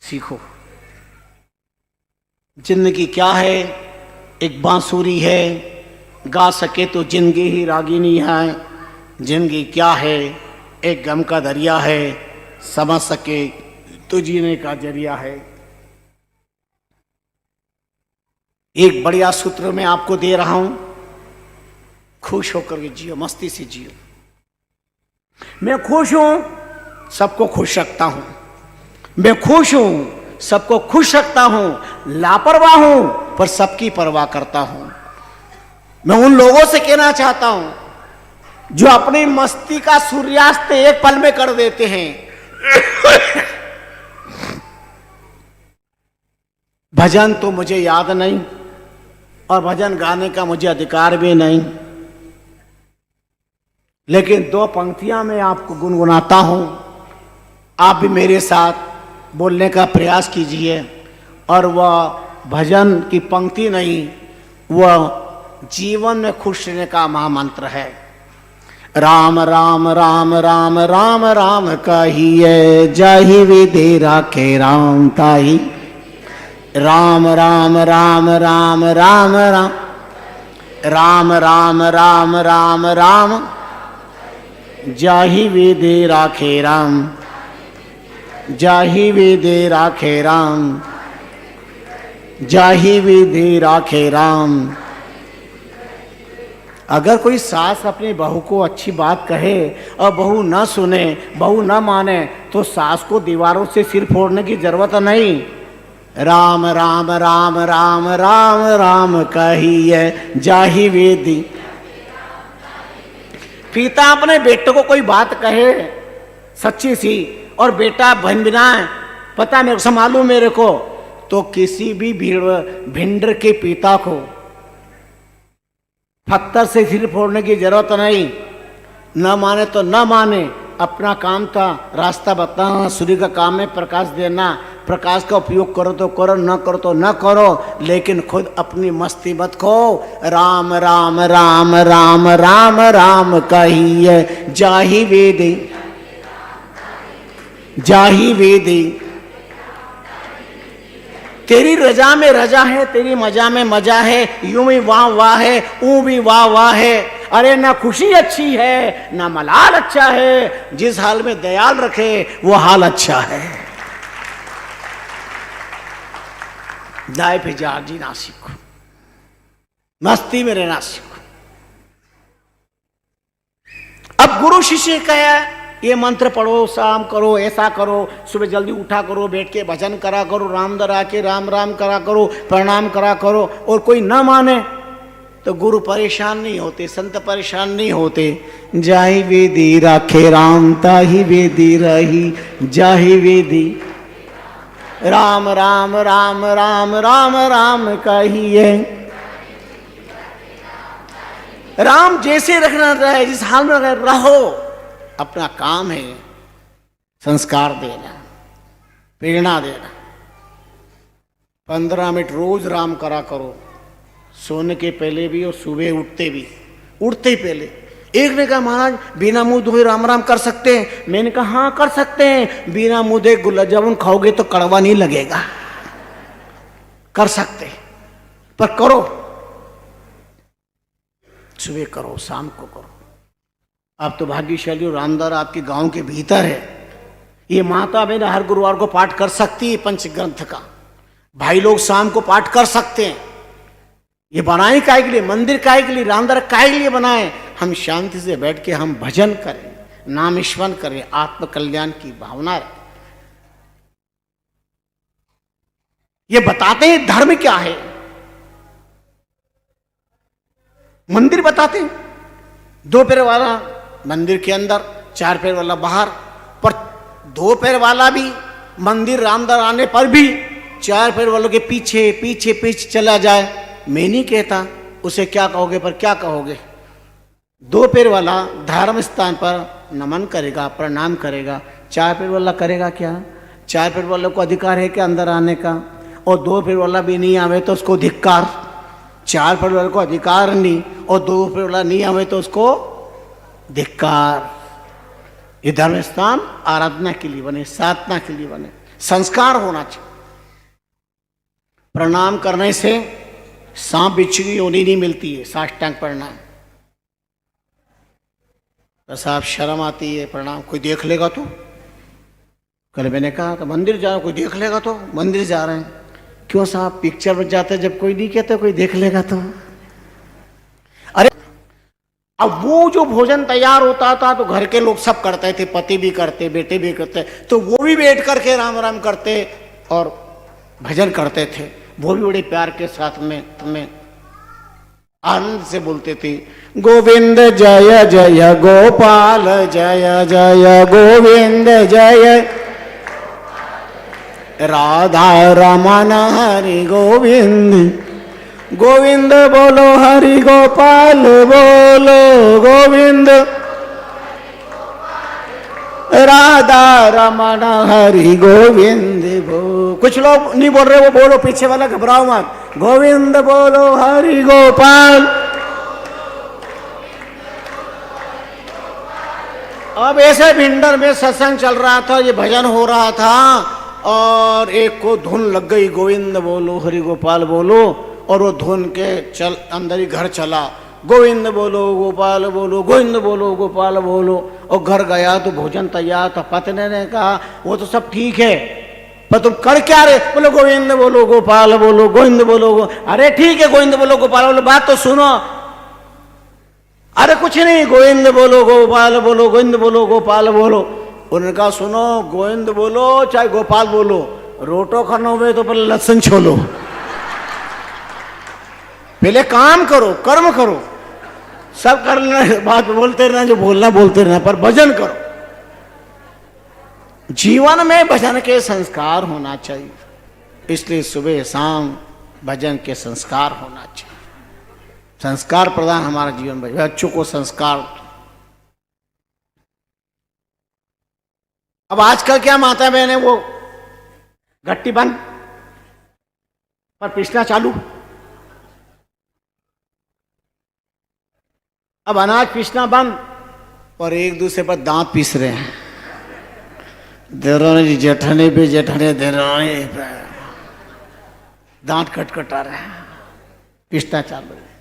सीखो। जिंदगी क्या है? एक बांसुरी है, गा सके तो जिंदगी ही रागिनी है। जिंदगी क्या है? एक गम का दरिया है, समझ सके तो जीने का जरिया है। एक बढ़िया सूत्र मैं आपको दे रहा हूं, खुश होकर के जियो, मस्ती से जियो। मैं खुश हूं, सबको खुश रखता हूं। मैं खुश हूं, सबको खुश रखता हूं। लापरवाह हूं पर सबकी परवाह करता हूं। मैं उन लोगों से कहना चाहता हूं जो अपनी मस्ती का सूर्यास्त एक पल में कर देते हैं। भजन तो मुझे याद नहीं और भजन गाने का मुझे अधिकार भी नहीं, लेकिन 2 पंक्तियां मैं आपको गुनगुनाता हूं। आप भी मेरे साथ बोलने का प्रयास कीजिए। और वह भजन की पंक्ति नहीं, वह जीवन में खुश रहने का महामंत्र है। राम राम राम राम राम राम कहिए, जाहि विधि राखे राम ताहि। राम राम राम राम राम राम राम राम राम राम राम जाहि विधि राखे राम, जाहि विधि राखे राम, जाहि विधि राखे राम। अगर कोई सास अपनी बहू को अच्छी बात कहे और बहू न सुने, बहू न माने, तो सास को दीवारों से सिर फोड़ने की जरूरत नहीं। राम राम राम राम राम राम कहिए, जाहि विधि। पिता अपने बेटे को कोई बात कहे सच्ची सी, और बेटा बहन बिना है, पता मेरे को, संभालू मेरे को, तो किसी भी भिंडर के पिता को पत्थर से सिर फोड़ने की जरूरत नहीं। न माने तो न माने, अपना काम था रास्ता बताना, सूर्य का काम है प्रकाश देना। प्रकाश का उपयोग करो तो करो, न करो तो न करो, लेकिन खुद अपनी मस्ती मत खो। राम राम राम राम राम राम कहिए, जाहि विधि, जाहि विधि। तेरी रजा में रजा है, तेरी मजा में मजा है। यूं भी वाह वाह है, ऊं भी वाह वाह है। अरे ना खुशी अच्छी है, ना मलाल अच्छा है। जिस हाल में दयाल रखे वो हाल अच्छा है। दाए पे जार जीना सीखो, मस्ती में रहना सीखो। अब गुरु शिष्य कहे ये मंत्र पढ़ो, शाम करो, ऐसा करो, सुबह जल्दी उठा करो, बैठ के भजन करा करो, राम दरा के राम राम करा करो, प्रणाम करा करो, और कोई न माने तो गुरु परेशान नहीं होते, संत परेशान नहीं होते। जाहि विधि राखे राम, ताहि विधि रही, जाहि विधि। राम राम राम राम राम राम कहिए। राम जैसे रखना रहे, जिस हाल में रहो, अपना काम है संस्कार देना, प्रेरणा देना। 15 मिनट रोज राम करा करो, सोने के पहले भी और सुबह उठते भी। उठते ही पहले एक ने कहा महाराज बिना मुंह धोए राम राम कर सकते हैं? मैंने कहा हाँ कर सकते हैं, बिना मुंह धोए गुलाब जामुन खाओगे तो कड़वा नहीं लगेगा। कर सकते पर करो, सुबह करो, शाम को करो। आप तो भाग्यशाली हो, रामदार आपके गांव के भीतर है। ये माता बहन हर गुरुवार को पाठ कर सकती है पंचग्रंथ का, भाई लोग शाम को पाठ कर सकते हैं। ये बनाए काहे के लिए? मंदिर काहे के लिए? रामदार काहे के लिए बनाए? हम शांति से बैठ के हम भजन करें, नाम स्मरण करें, आत्म कल्याण की भावना रखें। ये बताते हैं धर्म क्या है। मंदिर बताते हैं, 2 पैर वाला मंदिर के अंदर, 4 पैर वाला बाहर। पर 2 पैर वाला भी मंदिर अंदर आने पर भी 4 पैर वालों के पीछे पीछे पीछे चला जाए, मैं नहीं कहता उसे क्या कहोगे, पर क्या कहोगे। 2 पैर वाला धर्म स्थान पर नमन करेगा, प्रणाम करेगा, 4 पैर वाला करेगा क्या। 4 पैर वालों को अधिकार है क्या अंदर आने का, और 2 पैर वाला भी नहीं आवे तो उसको धिक्कार। 4 पैर वाले को अधिकार नहीं और 2 पैर वाला नहीं आवे तो उसको धिक्कार। ये धर्म स्थान आराधना के लिए बने, साधना के लिए बने, संस्कार होना चाहिए। प्रणाम करने से सांप बिच्छू की योनि नहीं मिलती है, साष्टांग प्रणाम। तो साहब शर्म आती है प्रणाम, कोई देख लेगा तो। कल मैंने कहा तो मंदिर जाओ, कोई देख लेगा तो। मंदिर जा रहे हैं, क्यों साहब पिक्चर में जाते जब कोई नहीं कहते कोई देख लेगा तो। अरे अब वो जो भोजन तैयार होता था तो घर के लोग सब करते थे, पति भी करते, बेटे भी करते, तो वो भी बैठ करके राम राम करते और भजन करते थे। वो भी बड़े प्यार के साथ में आनंद से बोलते थे, गोविंद जय जय गोपाल जय जय गोविंद जय राधा रमन हरि गोविंद, गोविंद बोलो हरि गोपाल बोलो गोविंद, राधा रमन हरि गोविंद बोलो। कुछ लोग नहीं बोल रहे, वो बोलो पीछे वाला, घबराओ मत। गोविंद बोलो हरि गोपाल। अब ऐसे भिंडर में सत्संग चल रहा था, ये भजन हो रहा था और एक को धुन लग गई, गोविंद बोलो हरि गोपाल बोलो, और वो धुन के चल अंदर ही घर चला, गोविंद बोलो गोपाल बोलो, गोविंद बोलो गोपाल बोलो। और घर गया तो भोजन तैयार था। पत्नी ने कहा वो तो सब ठीक है, पर तुम कर क्या रहे। बोलो गोविंद बोलो गोपाल बोलो, गोविंद बोलो अरे ठीक है गोविंद बोलो गोपाल बोलो, बात तो सुनो। अरे कुछ नहीं, गोविंद बोलो गोपाल बोलो, गोविंद बोलो गोपाल बोलो। उन्होंने कहा सुनो, गोविंद बोलो चाहे गोपाल बोलो, रोटो खाना हुए तो पहले लहसुन छोलो, पहले काम करो, कर्म करो। सब करना, बात बोलते रहना, जो बोलना बोलते रहना, पर भजन करो। जीवन में भजन के संस्कार होना चाहिए, इसलिए सुबह शाम भजन के संस्कार होना चाहिए। संस्कार प्रधान हमारा जीवन, बच्चों को संस्कार। अब आजकल क्या माता बहन, वो गट्टी बंद पर पिसना चालू। अब अनाज पीसना बंद और एक दूसरे पर दांत पीस रहे हैं। देवरानी जेठानी भी जेठानी देवरानी दांत कटकटा रहे हैं, पीसना चालू है।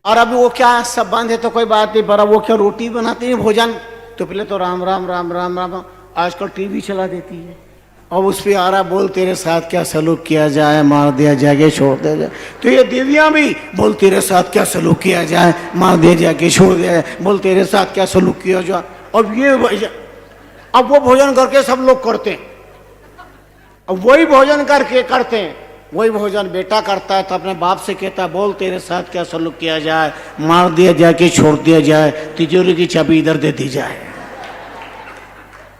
और अब वो क्या सब बंद है तो कोई बात नहीं, पर अब वो क्या रोटी बनाती है भोजन, तो पहले तो राम राम राम राम राम, आजकल टीवी चला देती है। अब उस पर आ रहा, बोल तेरे साथ क्या सलूक किया जाए, मार दिया जाए छोड़ दिया जाए। तो ये देवियां भी बोल तेरे साथ क्या सलूक किया जाए, मार दिया जाए छोड़ दिया जाए, बोल तेरे साथ क्या सलूक किया जाए। अब ये अब वो भोजन करके सब लोग करते हैं। अब वही भोजन करके करते हैं, वही भोजन बेटा करता है तो अपने बाप से कहता है बोल तेरे साथ क्या सलूक किया जाए, मार दिया जाए कि छोड़ दिया जाए, तिजोरी की चाबी इधर दे दी जाए।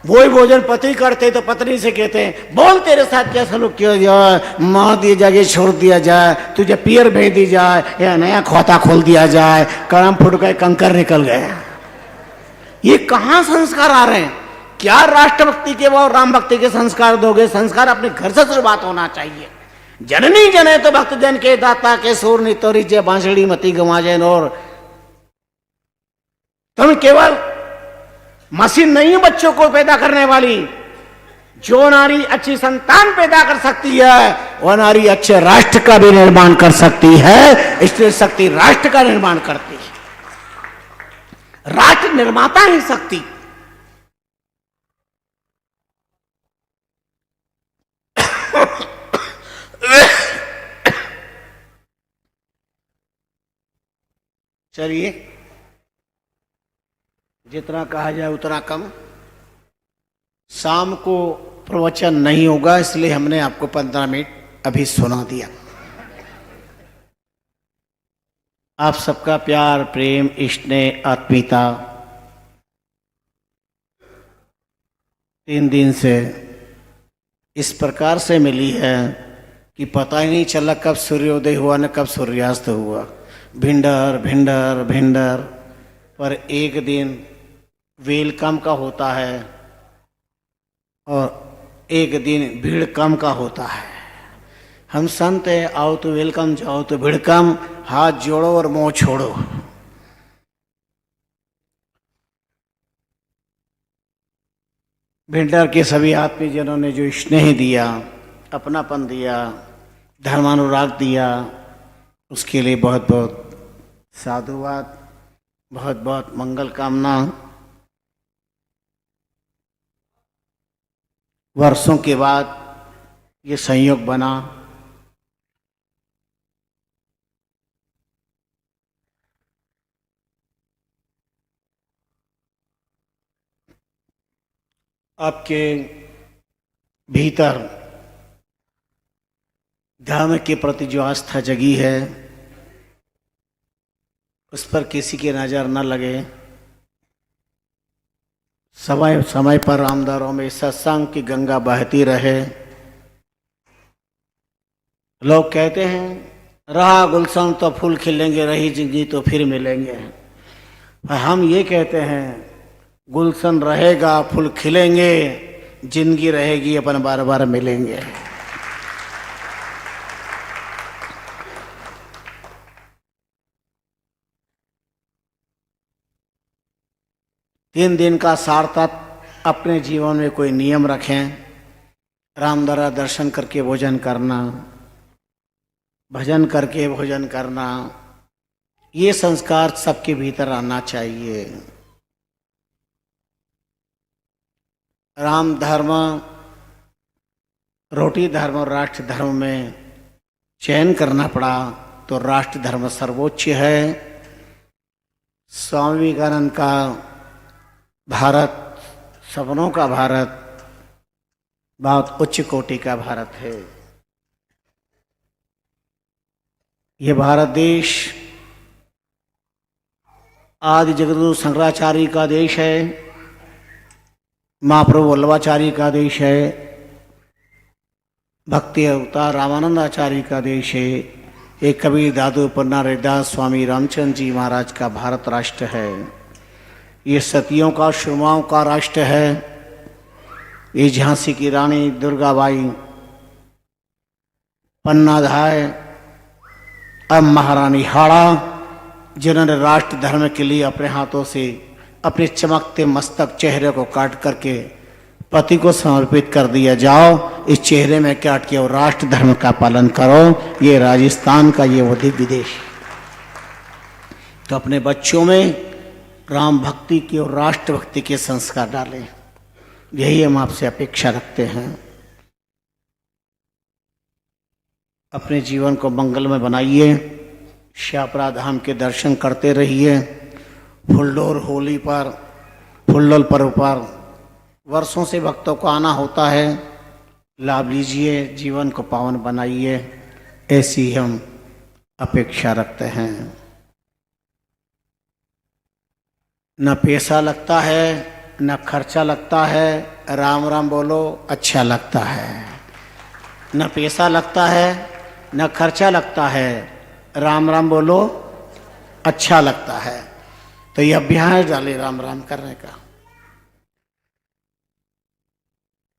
वही भोजन पति करते तो पत्नी से कहते हैं बोल तेरे साथ क्या सलूक किया जाए, मार दिया जाए छोड़ दिया जाए, तुझे पियर भेज दी जाए या नया खोता खोल दिया जाए, करम फुट गए कंकर निकल गए। ये कहाँ संस्कार आ रहे हैं? क्या राष्ट्रभक्ति के वो राम भक्ति के संस्कार दोगे? संस्कार अपने घर से शुरुआत होना चाहिए। जननी जने तो भक्त जन के दाता के सूर नि तोरी जय बांसुरी मती गवा जैन। और तुम केवल मशीन नहीं हो बच्चों को पैदा करने वाली, जो नारी अच्छी संतान पैदा कर सकती है वह नारी अच्छे राष्ट्र का भी निर्माण कर सकती है। इसलिए शक्ति राष्ट्र का निर्माण करती है, राष्ट्र निर्माता है शक्ति। चलिए, जितना कहा जाए उतना कम। शाम को प्रवचन नहीं होगा, इसलिए हमने आपको 15 मिनट अभी सुना दिया। आप सबका प्यार, प्रेम, स्नेह, आत्मीयता 3 दिन से इस प्रकार से मिली है कि पता ही नहीं चला कब सूर्योदय हुआ न कब सूर्यास्त हुआ। भिंडर भिंडर भिंडर पर एक दिन वेलकम का होता है और एक दिन भीड़ कम का होता है। हम संत है, आओ तो वेलकम, जाओ तो भीड़ कम, हाथ जोड़ो और मुंह छोड़ो। भिंडर के सभी आत्मीजनों ने जो स्नेह दिया, अपनापन दिया, धर्मानुराग दिया, उसके लिए बहुत बहुत साधुवाद, बहुत बहुत मंगल कामना। वर्षों के बाद ये संयोग बना। आपके भीतर धर्म के प्रति जो आस्था जगी है, उस पर किसी की नज़र न लगे। समय समय पर रामदारों में सत्संग की गंगा बहती रहे। लोग कहते हैं रहा गुलशन तो फूल खिलेंगे, रही जिंदगी तो फिर मिलेंगे। हम ये कहते हैं गुलशन रहेगा, फूल खिलेंगे, जिंदगी रहेगी, अपन बार बार मिलेंगे। तीन दिन का सार्थक अपने जीवन में कोई नियम रखें। रामदरा दर्शन करके भोजन करना, भजन करके भोजन करना, ये संस्कार सबके भीतर आना चाहिए। राम धर्म, रोटी धर्म और राष्ट्र धर्म में चयन करना पड़ा तो राष्ट्र धर्म सर्वोच्च है। स्वामी विवेकानंद का भारत, सपनों का भारत, बहुत उच्च कोटि का भारत है। ये भारत देश आदि जगद्गुरु शंकराचार्य का देश है, महाप्रभु वल्लभाचार्य का देश है, भक्ति अवतार रामानंदाचार्य का देश है, एक कबीर दादू पन्ना रविदास स्वामी रामचंद्र जी महाराज का भारत राष्ट्र है। ये सतियों का, शुरमाओं का राष्ट्र है। ये झांसी की रानी दुर्गाबाई, पन्नाधाय, अब महारानी हाड़ा, जिन्होंने राष्ट्र धर्म के लिए अपने हाथों से अपने चमकते मस्तक चेहरे को काट करके पति को समर्पित कर दिया। जाओ इस चेहरे में काट के और राष्ट्र धर्म का पालन करो। ये राजस्थान का ये वो दिव्य देश। तो अपने बच्चों में राम भक्ति की और राष्ट्र भक्ति के संस्कार डालें, यही हम आपसे अपेक्षा रखते हैं। अपने जीवन को मंगलमय बनाइए, श्यापरा धाम के दर्शन करते रहिए। फुलडोल होली पर, फुलडोल पर्व पर वर्षों से भक्तों को आना होता है। लाभ लीजिए, जीवन को पावन बनाइए, ऐसी हम अपेक्षा रखते हैं। न पैसा लगता है, न खर्चा लगता है। राम राम बोलो, अच्छा लगता है। न पैसा लगता है, न खर्चा लगता है। राम राम बोलो, अच्छा लगता है। तो ये अभ्यास डाले राम राम करने का।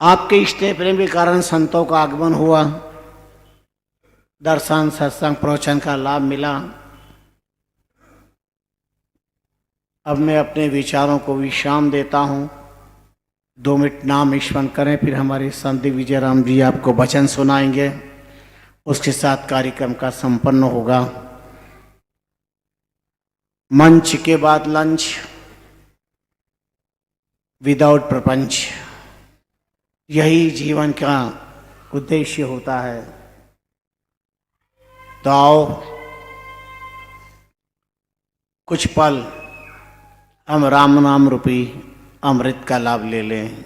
आपके स्नेह प्रेम के कारण संतों का आगमन हुआ, दर्शन, सत्संग, प्रवचन का लाभ मिला। अब मैं अपने विचारों को विश्राम देता हूँ। 2 मिनट नाम स्मरण करें, फिर हमारे संत विजय राम जी आपको वचन सुनाएंगे। उसके साथ कार्यक्रम का संपन्न होगा। मंच के बाद लंच, विदाउट प्रपंच, यही जीवन का उद्देश्य होता है। तो आओ कुछ पल हम राम नाम रूपी अमृत का लाभ ले लें।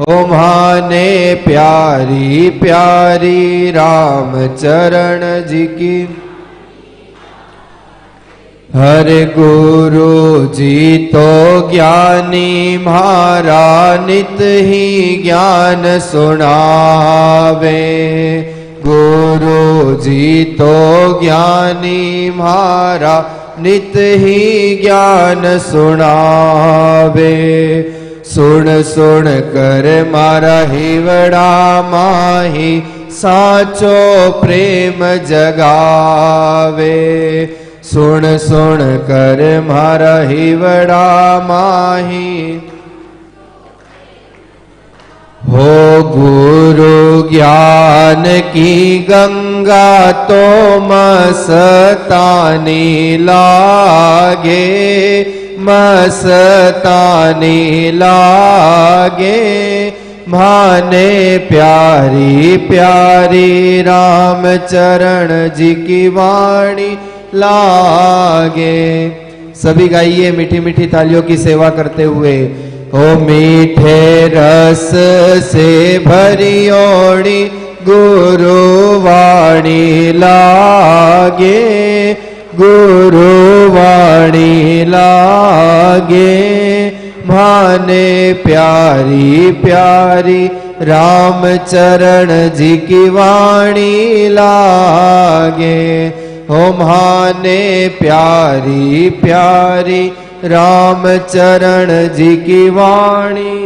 ओ माने प्यारी प्यारी राम चरण जी की। हरे गुरु जी तो ज्ञानी म्हारा नित ही ज्ञान सुनावे। गुरु जी तो ज्ञानी म्हारा नित ही ज्ञान सुनावे। सुन सुन कर मारा हिवड़ा माही साचो प्रेम जगावे। सुन सुन कर मारा हिवड़ा माही हो गुरु ज्ञान की गंगा तो मस्तानी लागे। मस्तानी लागे माने प्यारी प्यारी राम चरण जी की वाणी लागे। सभी गाइए मीठी मीठी तालियों की सेवा करते हुए। ओ मीठे रस से भरी ओड़ी गुरु वाणी लागे। गुरु वाणी लागे माने प्यारी प्यारी राम चरण जी की वाणी लागे। ओ माने प्यारी प्यारी राम चरण जी की वाणी।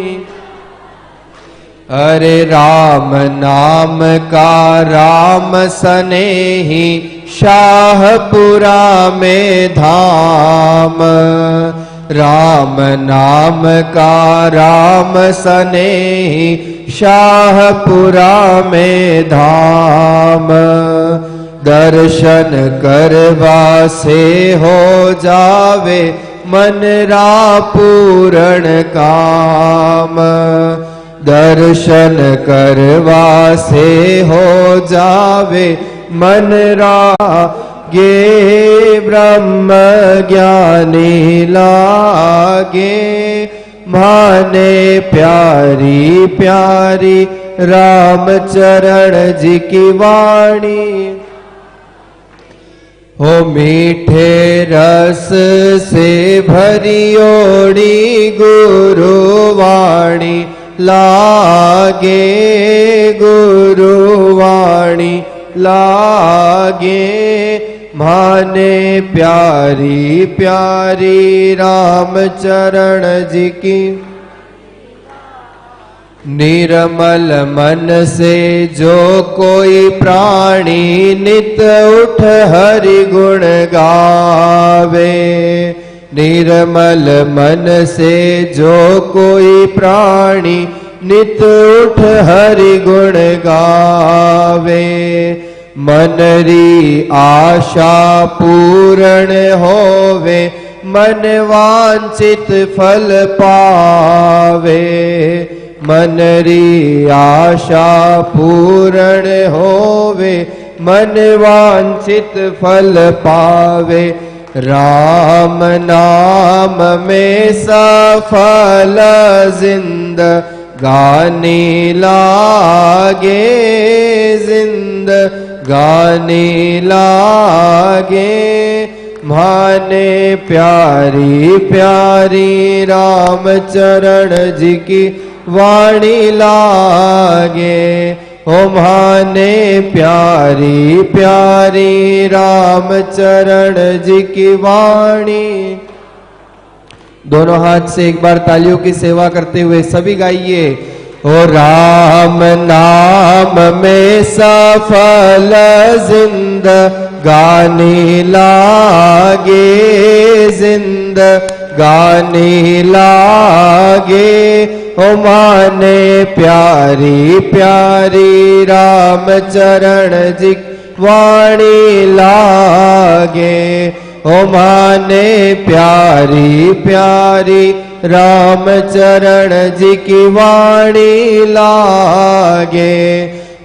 अरे राम नाम का राम सनेही शाहपुरा में धाम। राम नाम का राम सनेही शाहपुरा में धाम। दर्शन करवा से हो जावे मन रा पूर्ण काम। दर्शन करवा से हो जावे मन रा गे ब्रह्म ज्ञानी लागे। माने प्यारी प्यारी राम चरण जी की वाणी। हो मीठे रस से भरी ओड़ी गुरु वाणी लागे। गुरु वाणी लागे माने प्यारी प्यारी राम चरण जी की। निर्मल मन से जो कोई प्राणी नित उठ हरि गुण गावे। निर्मल मन से जो कोई प्राणी नित उठ हरि गुण गावे। मन री आशा पूर्ण होवे मन वांछित फल पावे। मन री आशा पूर्ण होवे मन वांछित फल पावे। राम नाम में सफल जिंदगानी लागे। जिंदगानी लागे माने प्यारी प्यारी राम चरण जी की वाणी लागे। ओ माने प्यारी प्यारी राम चरण जी की वाणी। दोनों हाथ से एक बार तालियों की सेवा करते हुए सभी गाइए। ओ राम नाम में सफल जिंदगानी लागे। जिंदगानी लागे ओ माने प्यारी प्यारी राम चरण जी वाणी लागे। ओ माने प्यारी प्यारी राम चरण जी की वाणी लागे।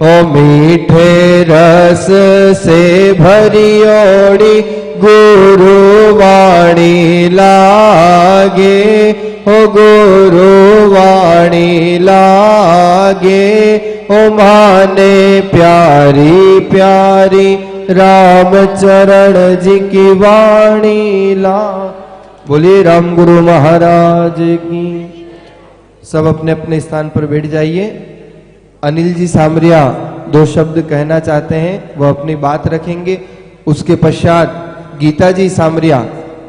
ओ मीठे रस से भरी ओड़ी गुरुवाणी लागे हो गुरुवाणी लागे ओ माने प्यारी प्यारी रामचरण जी की वाणी ला। बोलिए राम गुरु महाराज की। सब अपने अपने स्थान पर बैठ जाइए। अनिल जी सामरिया 2 शब्द कहना चाहते हैं, वह अपनी बात रखेंगे। उसके पश्चात गीता जी सामरिया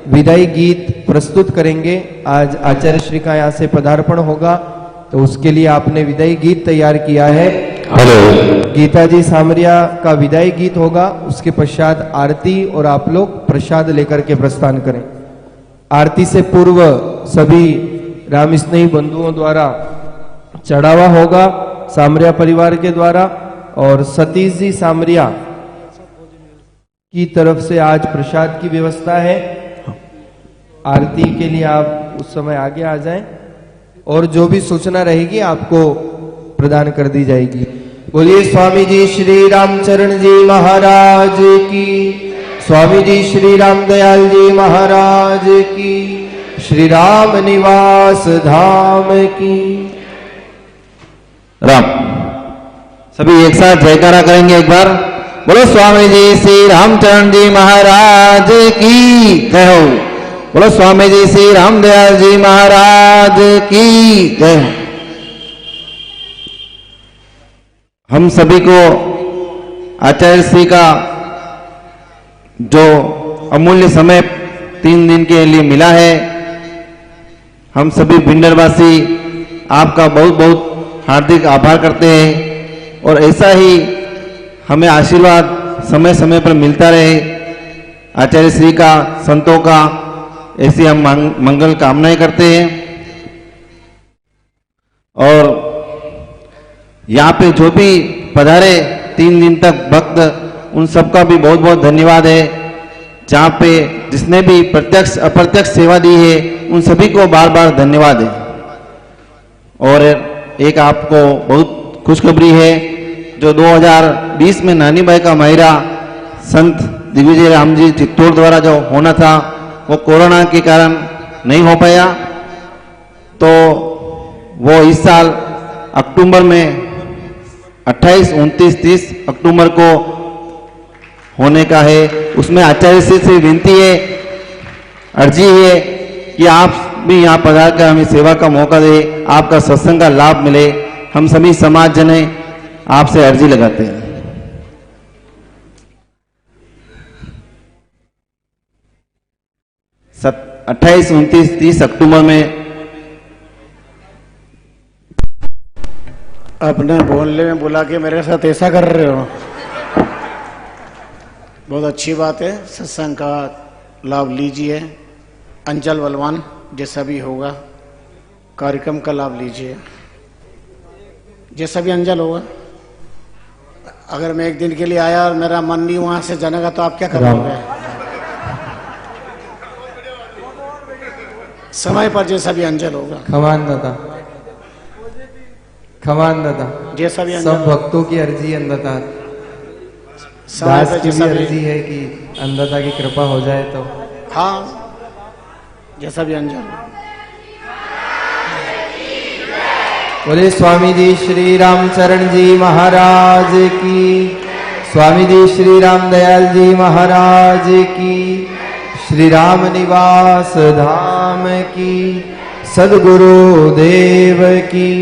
विदाई गीत प्रस्तुत करेंगे। आज आचार्य श्री का यहाँ से पदार्पण होगा, तो उसके लिए आपने विदाई गीत तैयार किया है। हेलो। गीता जी सामरिया का विदाई गीत होगा, उसके पश्चात आरती और आप लोग प्रसाद लेकर के प्रस्थान करें। आरती से पूर्व सभी राम स्नेही बंधुओं द्वारा चढ़ावा होगा सामरिया परिवार के द्वारा, और सतीश जी सामरिया की तरफ से आज प्रसाद की व्यवस्था है। आरती के लिए आप उस समय आगे आ जाएं, और जो भी सूचना रहेगी आपको प्रदान कर दी जाएगी। बोलिए स्वामी जी श्री रामचरण जी महाराज की, स्वामी जी श्री राम दयाल जी महाराज की, श्री राम निवास धाम की। राम। सभी एक साथ जयकारा करेंगे एक बार। बोलो स्वामी जी श्री रामचरण जी महाराज की जय हो। बोलो स्वामी जी श्री रामदयाल जी महाराज की जय हो। हम सभी को आचार्य श्री का जो अमूल्य समय 3 दिन के लिए मिला है, हम सभी भिंडरवासी आपका बहुत बहुत हार्दिक आभार करते हैं, और ऐसा ही हमें आशीर्वाद समय समय पर मिलता रहे। आचार्य श्री का, संतों का, ऐसी हम मंगल कामनाएं करते हैं। और यहाँ पे जो भी पधारे 3 दिन तक भक्त, उन सबका भी बहुत बहुत धन्यवाद है। जहाँ पे जिसने भी प्रत्यक्ष अप्रत्यक्ष सेवा दी है, उन सभी को बार बार धन्यवाद है। और एक आपको बहुत खुशखबरी है, जो 2020 में नानी बाई का मायरा संत दिग्विजय राम जी चित्तौड़ द्वारा जो होना था, वो कोरोना के कारण नहीं हो पाया। तो वो इस साल अक्टूबर में 28, 29, 30 अक्टूबर को होने का है। उसमें आचार्य श्री से विनती है, अर्जी है कि आप भी यहाँ पधार कर हमें सेवा का मौका दे, आपका सत्संग का लाभ मिले। हम सभी समाज जने आपसे अर्जी लगाते हैं। 28, 29, 30 अक्टूबर में अपने बोलने में बुला के मेरे साथ ऐसा कर रहे हो, बहुत अच्छी बात है। सत्संग का लाभ लीजिए। अंचल बलवान जैसा भी होगा कार्यक्रम का लाभ लीजिए, जैसा भी अंजल होगा। अगर मैं 1 दिन के लिए आया और मेरा मन नहीं वहां से जाने का, तो आप क्या करोगे? समय पर जैसा भी अंजल होगा। खमान दादा, खमान दादा, जैसा भी सब अंजल भक्तों की अर्जी है अंधता, समय दास पर की भी जैसा भी, अर्जी है कि अंधता की कृपा हो जाए तो। हाँ, जैसा भी अंजल। बोले स्वामी जी श्री रामचरण जी महाराज की, स्वामी जी श्री राम दयाल जी महाराज की, श्री राम निवास धाम की, सद्गुरु देव की,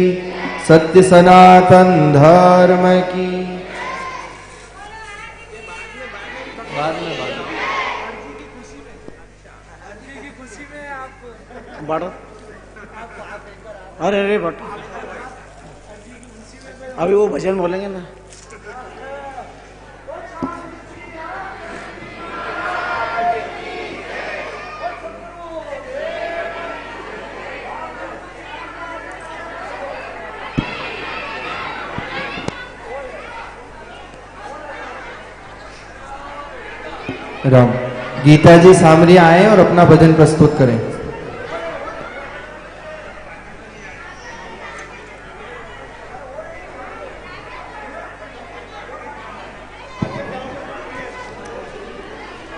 सत्य सनातन धर्म की। बढ़, अरे अरे बट अभी वो भजन बोलेंगे ना। राम। गीता जी सामरिया आए और अपना भजन प्रस्तुत करें।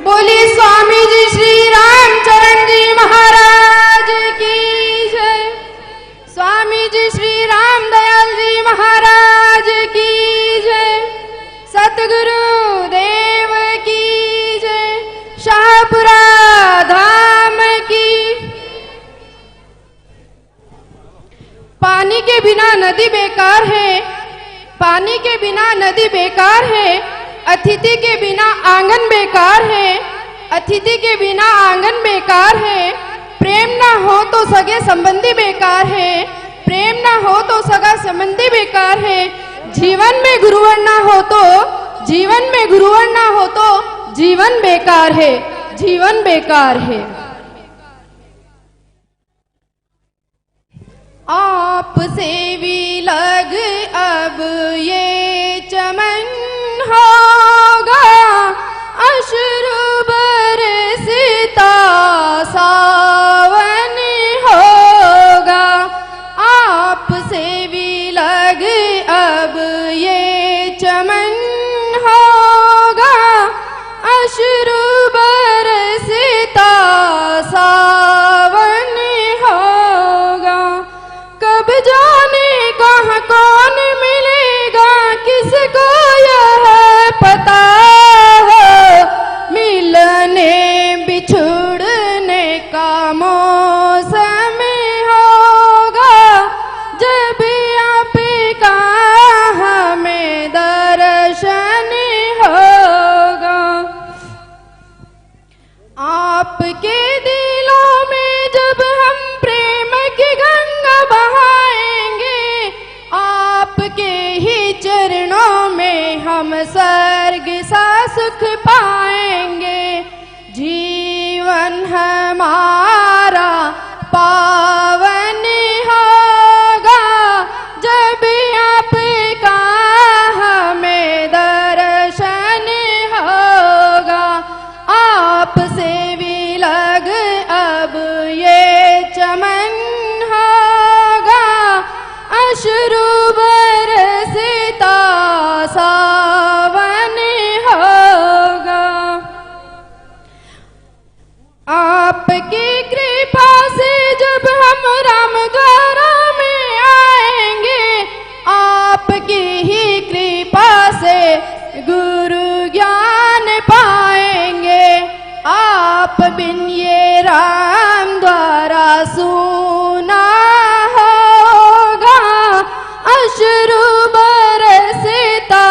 बोलिए स्वामी के बिना नदी बेकार है, पानी के बिना नदी बेकार है, अतिथि के बिना आंगन बेकार है, अतिथि के बिना आंगन बेकार है, प्रेम ना हो तो सगे संबंधी बेकार है, प्रेम ना हो तो सगा संबंधी बेकार है, जीवन में गुरुवर ना हो तो, जीवन में गुरुवर ना हो तो जीवन बेकार है, जीवन बेकार है। आपसे भी लग अब ये चमन होगा, अश्रु बरसता सावन होगा। आपसे भी लग अब ये चमन होगा, अश्रु बरसता सावन होगा। कब जाने कहाँ कौन मिलेगा, किसको यह पता है, मिलने बिछुड़ने का मौसम होगा, जब आपका हमें दर्शन होगा। आपके दिलों में जब हम प्रेम की गंगा बहाएंगे, आपके ही चरणों में हम स्वर्ग सा सुख पाएंगे। जीवन हमारा पावन होगा, जब आपका हमें दर्शन होगा। आपसे भी लग अब ये चमन होगा, अश्रु बरसता सावन होगा। आपकी कृपा से जब हम रामगढ़ में आएंगे, आपकी ही कृपा से गुरु ज्ञान पाएंगे। आप बिन ये राम द्वारा सुना होगा, अश्रु बरसता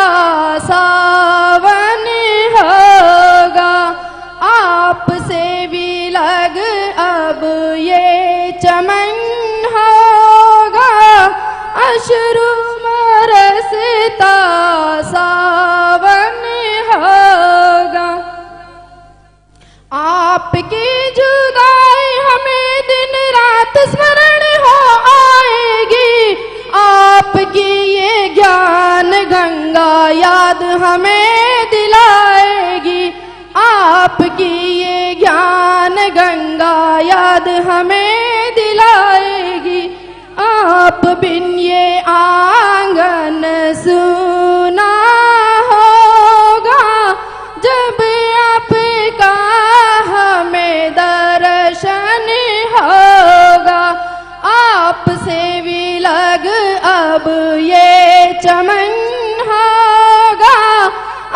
सावन होगा। आपसे भी लग अब ये चमन होगा, अश्रु बरसता सावन होगा। आपकी जुदाई हमें दिन रात स्मरण हो आएगी, आपकी ये ज्ञान गंगा याद हमें दिलाएगी, आपकी ये ज्ञान गंगा याद हमें दिलाएगी। आप बिन ये आंगन सुना होगा, जब आपका हमें दर्शन होगा। आपसे भी लग अब ये चमन होगा,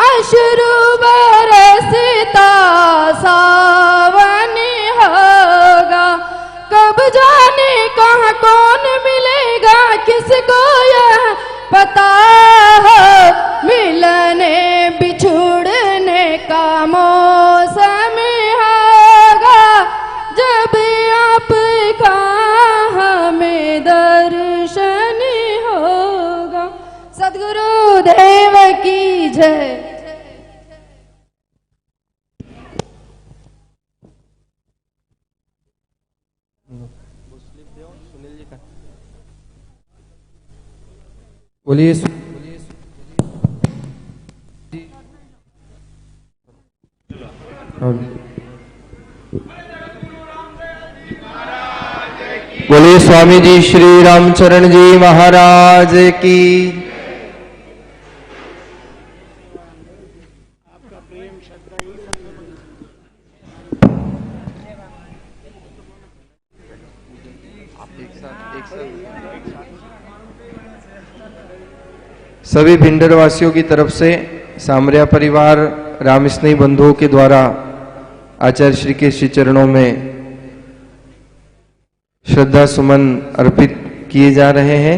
अश्रु बरसता सावन होगा। कब जाने कहाँ कौन मिलेगा, किसको यह पता है, मिलने बिछुड़ने का मौसम होगा, जब आपका हमें दर्शन होगा। सद्गुरु देव की जय। बोलिए बोलिए स्वामी जी श्री रामचरण जी महाराज की। सभी भिंडर वासियों की तरफ से सामरिया परिवार राम स्नेही बंधुओं के द्वारा आचार्य श्री के श्री चरणों में श्रद्धा सुमन अर्पित किए जा रहे हैं।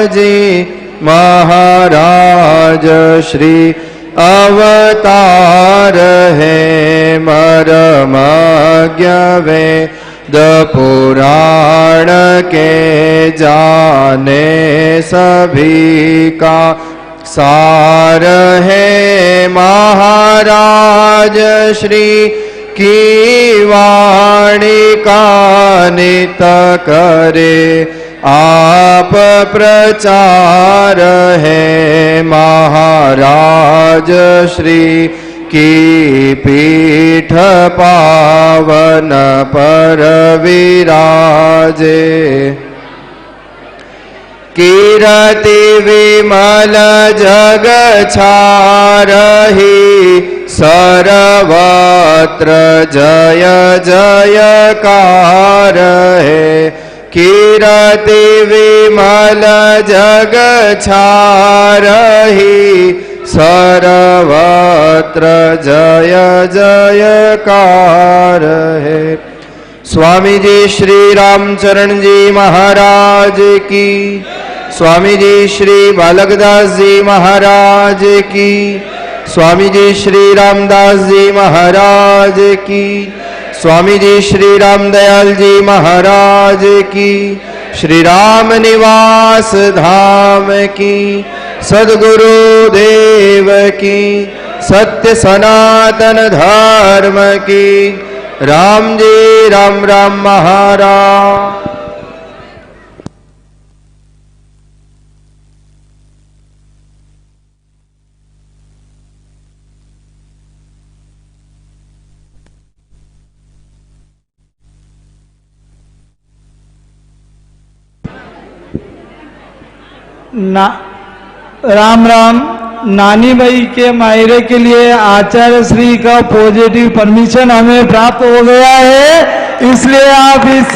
जी महाराज श्री अवतार है मर्मज्ञ वेद पुराण के जाने सभी का सार है महाराज श्री की वाणी का नित करे आप प्रचार है महाराज श्री की पीठ पावन पर विराजे कीरति विमल जग छारही सर्वत्र जय जयकार है कीरति विमल जग छारही सर्वत्र जय जयकार है। स्वामी जी श्री रामचरण जी महाराज की, स्वामी जी श्री बालकदास जी महाराज की, स्वामी जी श्री रामदास जी महाराज की, स्वामी जी श्री रामदयाल जी महाराज की, श्री राम निवास धाम की, सद्गुरु देव की, सत्य सनातन धर्म की, राम जी राम राम महाराज। राम राम। नानी भाई के मायरे के लिए आचार्य श्री का पॉजिटिव परमिशन हमें प्राप्त हो गया है, इसलिए आप इस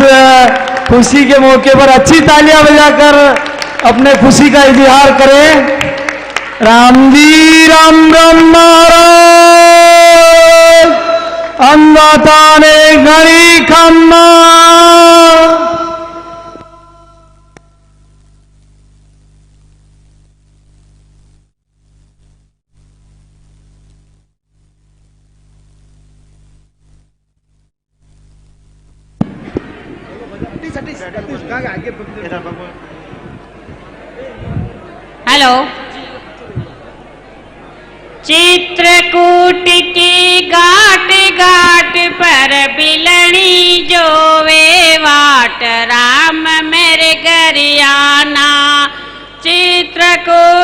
खुशी के मौके पर अच्छी तालियां बजाकर अपने खुशी का इजहार करें। राम जी राम राम महाराज अन्नता ने गणी खम्मा। हेलो। चित्रकूट की घाट घाट पर बिलणी जो वे वाट राम मेरे घर आना। चित्रकूट